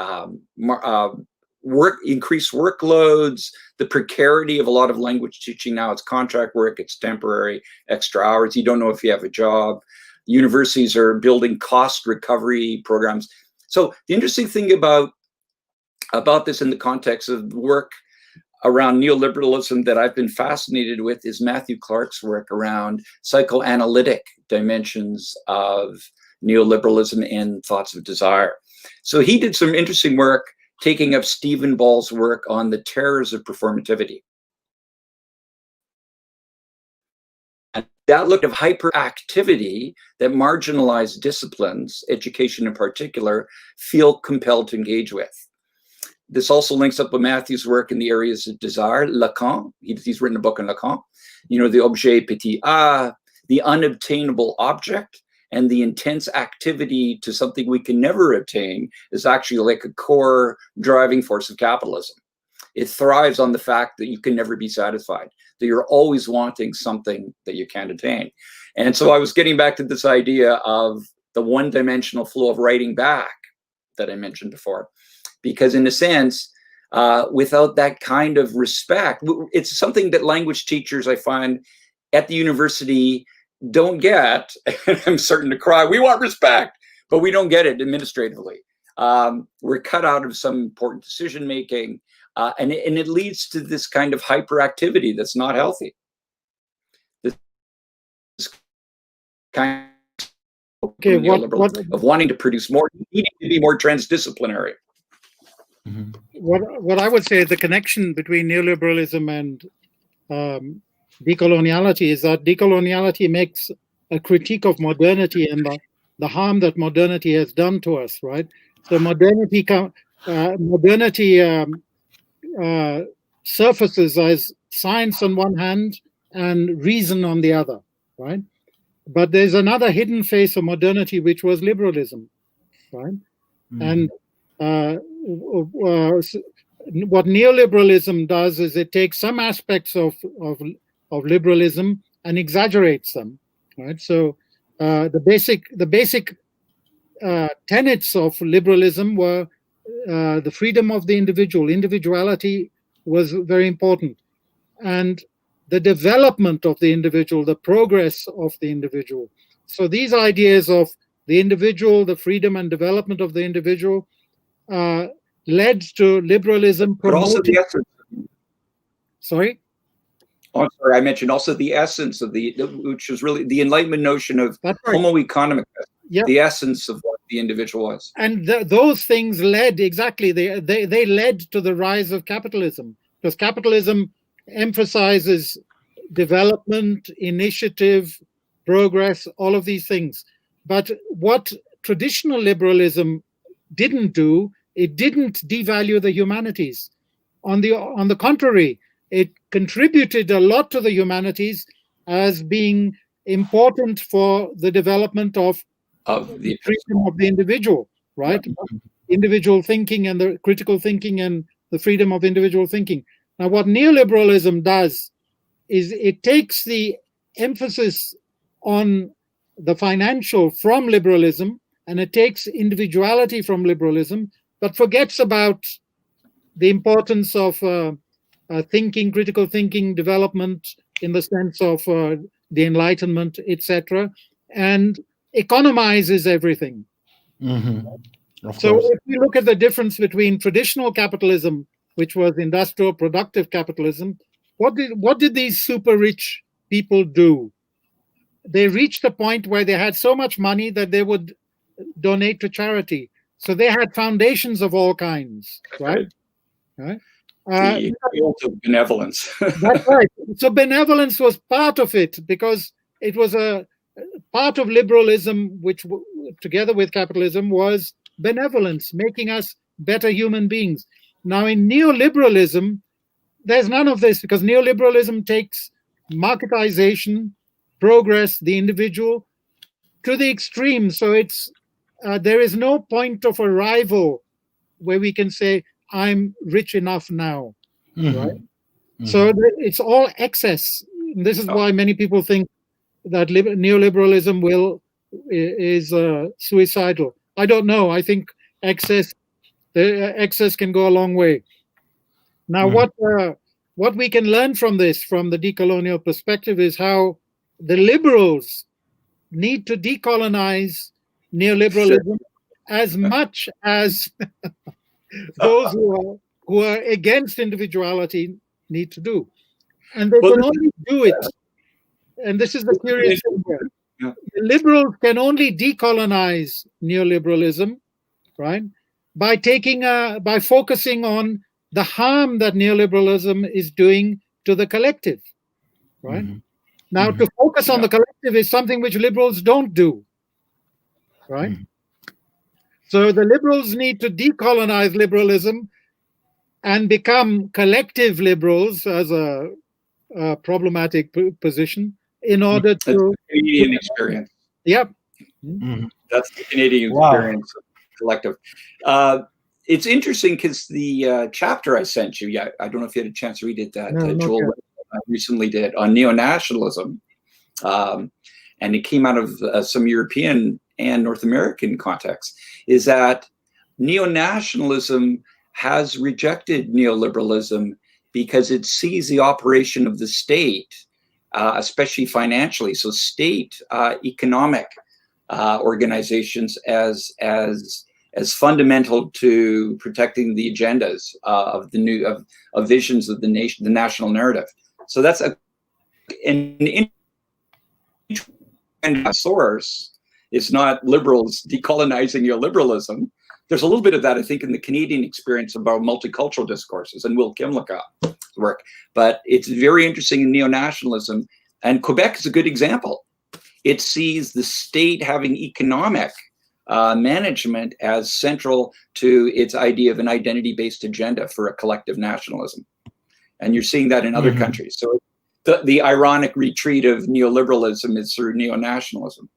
increased workloads, the precarity of a lot of language teaching now. It's contract work, it's temporary, extra hours. You don't know if you have a job. Universities are building cost recovery programs. So the interesting thing about this in the context of work, around neoliberalism that I've been fascinated with is Matthew Clark's work around psychoanalytic dimensions of neoliberalism in Thoughts of Desire. So he did some interesting work taking up Stephen Ball's work on the terrors of performativity. And that looked at hyperactivity that marginalized disciplines, education in particular, feel compelled to engage with. This also links up with Matthew's work in the areas of desire, Lacan. He's written a book on Lacan. You know, the objet petit a, the unobtainable object, and the intense activity to something we can never obtain is actually like a core driving force of capitalism. It thrives on the fact that you can never be satisfied, that you're always wanting something that you can't attain. And so I was getting back to this idea of the one-dimensional flow of writing back that I mentioned before. Because in a sense, without that kind of respect, it's something that language teachers, I find, at the university don't get, and I'm starting to cry, we want respect, but we don't get it administratively. We're cut out of some important decision-making, and it leads to this kind of hyperactivity that's not healthy. This kind of of wanting to produce more, needing to be more transdisciplinary. Mm-hmm. What I would say, the connection between neoliberalism and decoloniality is that decoloniality makes a critique of modernity and the harm that modernity has done to us, right? So modernity surfaces as science on one hand and reason on the other, right? But there's another hidden face of modernity, which was liberalism, right? Mm. And what neoliberalism does is it takes some aspects of liberalism and exaggerates them, right? So the basic tenets of liberalism were the freedom of the individual. Individuality was very important, and the development of the individual, the progress of the individual. So these ideas of the individual, the freedom and development of the individual led to liberalism. But also the essence. Sorry? Oh, sorry, I mentioned also the essence of which was really the Enlightenment notion of homo economicus, yep. The essence of what the individual was. And those things led, exactly, they led to the rise of capitalism, because capitalism emphasizes development, initiative, progress, all of these things. But what traditional liberalism didn't do, it didn't devalue the humanities. On the contrary, it contributed a lot to the humanities as being important for the development of the freedom of the individual, right? Individual thinking and the critical thinking and the freedom of individual thinking. Now, what neoliberalism does is it takes the emphasis on the financial from liberalism, and it takes individuality from liberalism, but forgets about the importance of thinking, critical thinking, development in the sense of the Enlightenment, etc., and economizes everything. Mm-hmm. So if we look at the difference between traditional capitalism, which was industrial productive capitalism, what did these super rich people do? They reached a point where they had so much money that they would donate to charity. So they had foundations of all kinds, right? Right. The field of benevolence. That's right. So benevolence was part of it, because it was a part of liberalism, which together with capitalism was benevolence, making us better human beings. Now in neoliberalism, there's none of this, because neoliberalism takes marketization, progress, the individual, to the extreme. So it's there is no point of arrival where we can say, I'm rich enough now, mm-hmm. right? Mm-hmm. So it's all excess. This is why many people think that neoliberalism is suicidal. I don't know. I think excess can go a long way. Now, mm-hmm. What we can learn from this, from the decolonial perspective, is how the liberals need to decolonize neoliberalism as much as those who are against individuality need to do. And they can only do it, and this is the curious thing here. Yeah. The liberals can only decolonize neoliberalism, right, by focusing on the harm that neoliberalism is doing to the collective, right? Mm-hmm. Now, to focus on the collective is something which liberals don't do, right? So the liberals need to decolonize liberalism and become collective liberals as a problematic position in order to... That's the Canadian experience. Yep. That's the Canadian experience of collective. It's interesting because the chapter I sent you, I don't know if you had a chance to read it, that Joel recently did on neo-nationalism, and it came out of some European and North American context, is that neo-nationalism has rejected neoliberalism because it sees the operation of the state, especially financially, so state economic organizations as fundamental to protecting the agendas of the of visions of the nation, the national narrative. So that's an source. It's not liberals decolonizing neoliberalism. There's a little bit of that, I think, in the Canadian experience about multicultural discourses and Will Kimlicka's work. But it's very interesting in neo-nationalism, and Quebec is a good example. It sees the state having economic management as central to its idea of an identity-based agenda for a collective nationalism. And you're seeing that in other countries. So the ironic retreat of neoliberalism is through neo-nationalism.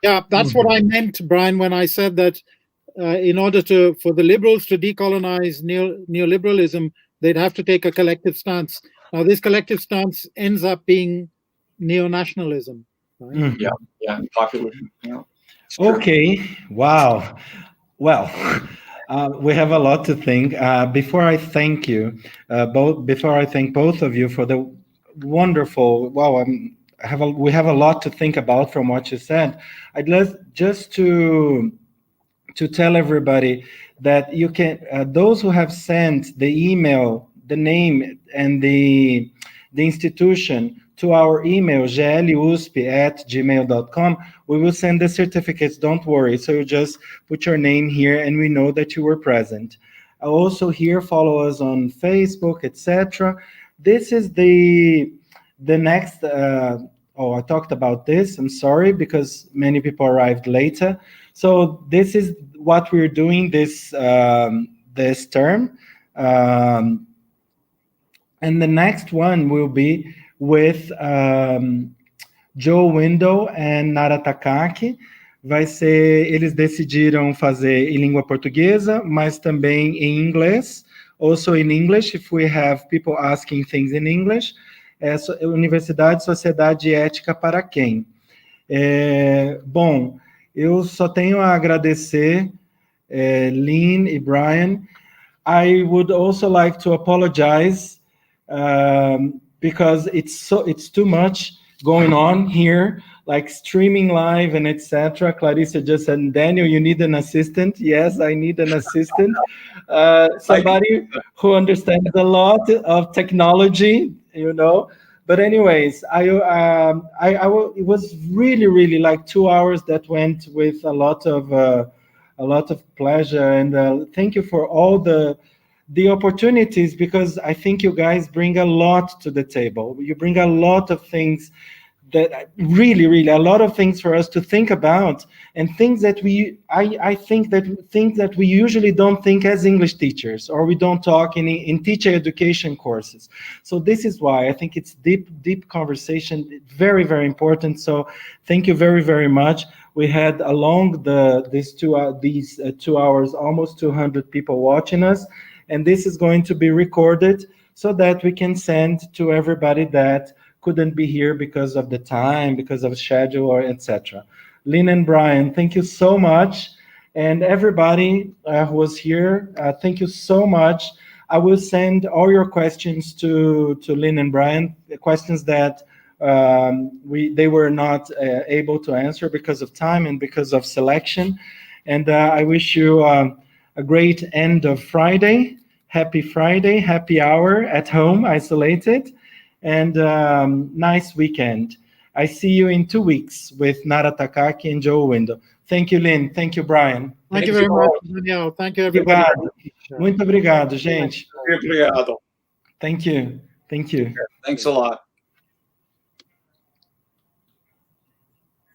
Yeah, that's what I meant, Brian, when I said that in order for the liberals to decolonize neoliberalism, they'd have to take a collective stance. Now, this collective stance ends up being neo-nationalism. Right? Yeah, popular. Yeah. Okay, wow. Well, we have a lot to think. Before I thank you, before I thank both of you for the wonderful, we have a lot to think about from what you said. I'd like just to tell everybody that you can, those who have sent the email, the name and the institution to our email, geelusp@gmail.com, we will send the certificates, don't worry. So you just put your name here and we know that you were present. Also here, follow us on Facebook, etc. This is the next, I talked about this, I'm sorry, because many people arrived later. So this is what we're doing this term. And the next one will be with Joe Window and Nara Takaki. Eles decidiram fazer em língua portuguesa, mas também em inglês. Also in English, if we have people asking things in English. Universidade, Sociedade e Ética para quem? Bom, eu só tenho a agradecer, Lynn e Brian. I would also like to apologize because it's too much going on here, like streaming live and etc. Clarissa just said, Daniel, you need an assistant. Yes, I need an assistant. Somebody who understands a lot of technology, you know. But anyways, it was really like 2 hours that went with a lot of pleasure, and thank you for all the opportunities, because I think you guys bring a lot to the table. You bring a lot of things that really a lot of things for us to think about, and things that I think that we usually don't think as English teachers, or we don't talk in teacher education courses. So this is why I think it's deep conversation, very important. So thank you very much. We had along these 2 hours almost 200 people watching us, and this is going to be recorded so that we can send to everybody that couldn't be here because of the time, because of schedule, or etc. Lynn and Brian, thank you so much. And everybody who was here, thank you so much. I will send all your questions to Lynn and Brian, the questions that they were not able to answer because of time and because of selection. And I wish you a great end of Friday. happy Friday, happy hour at home, isolated, and nice weekend. I see you in 2 weeks with Nara Takaki and Joe Window. Thank you, Lynn. Thank you, Brian. Thank you very much, Daniel. Thank you, everybody. Obrigado. Muito obrigado, gente. Obrigado. Thank you. Thank you. Thanks a lot.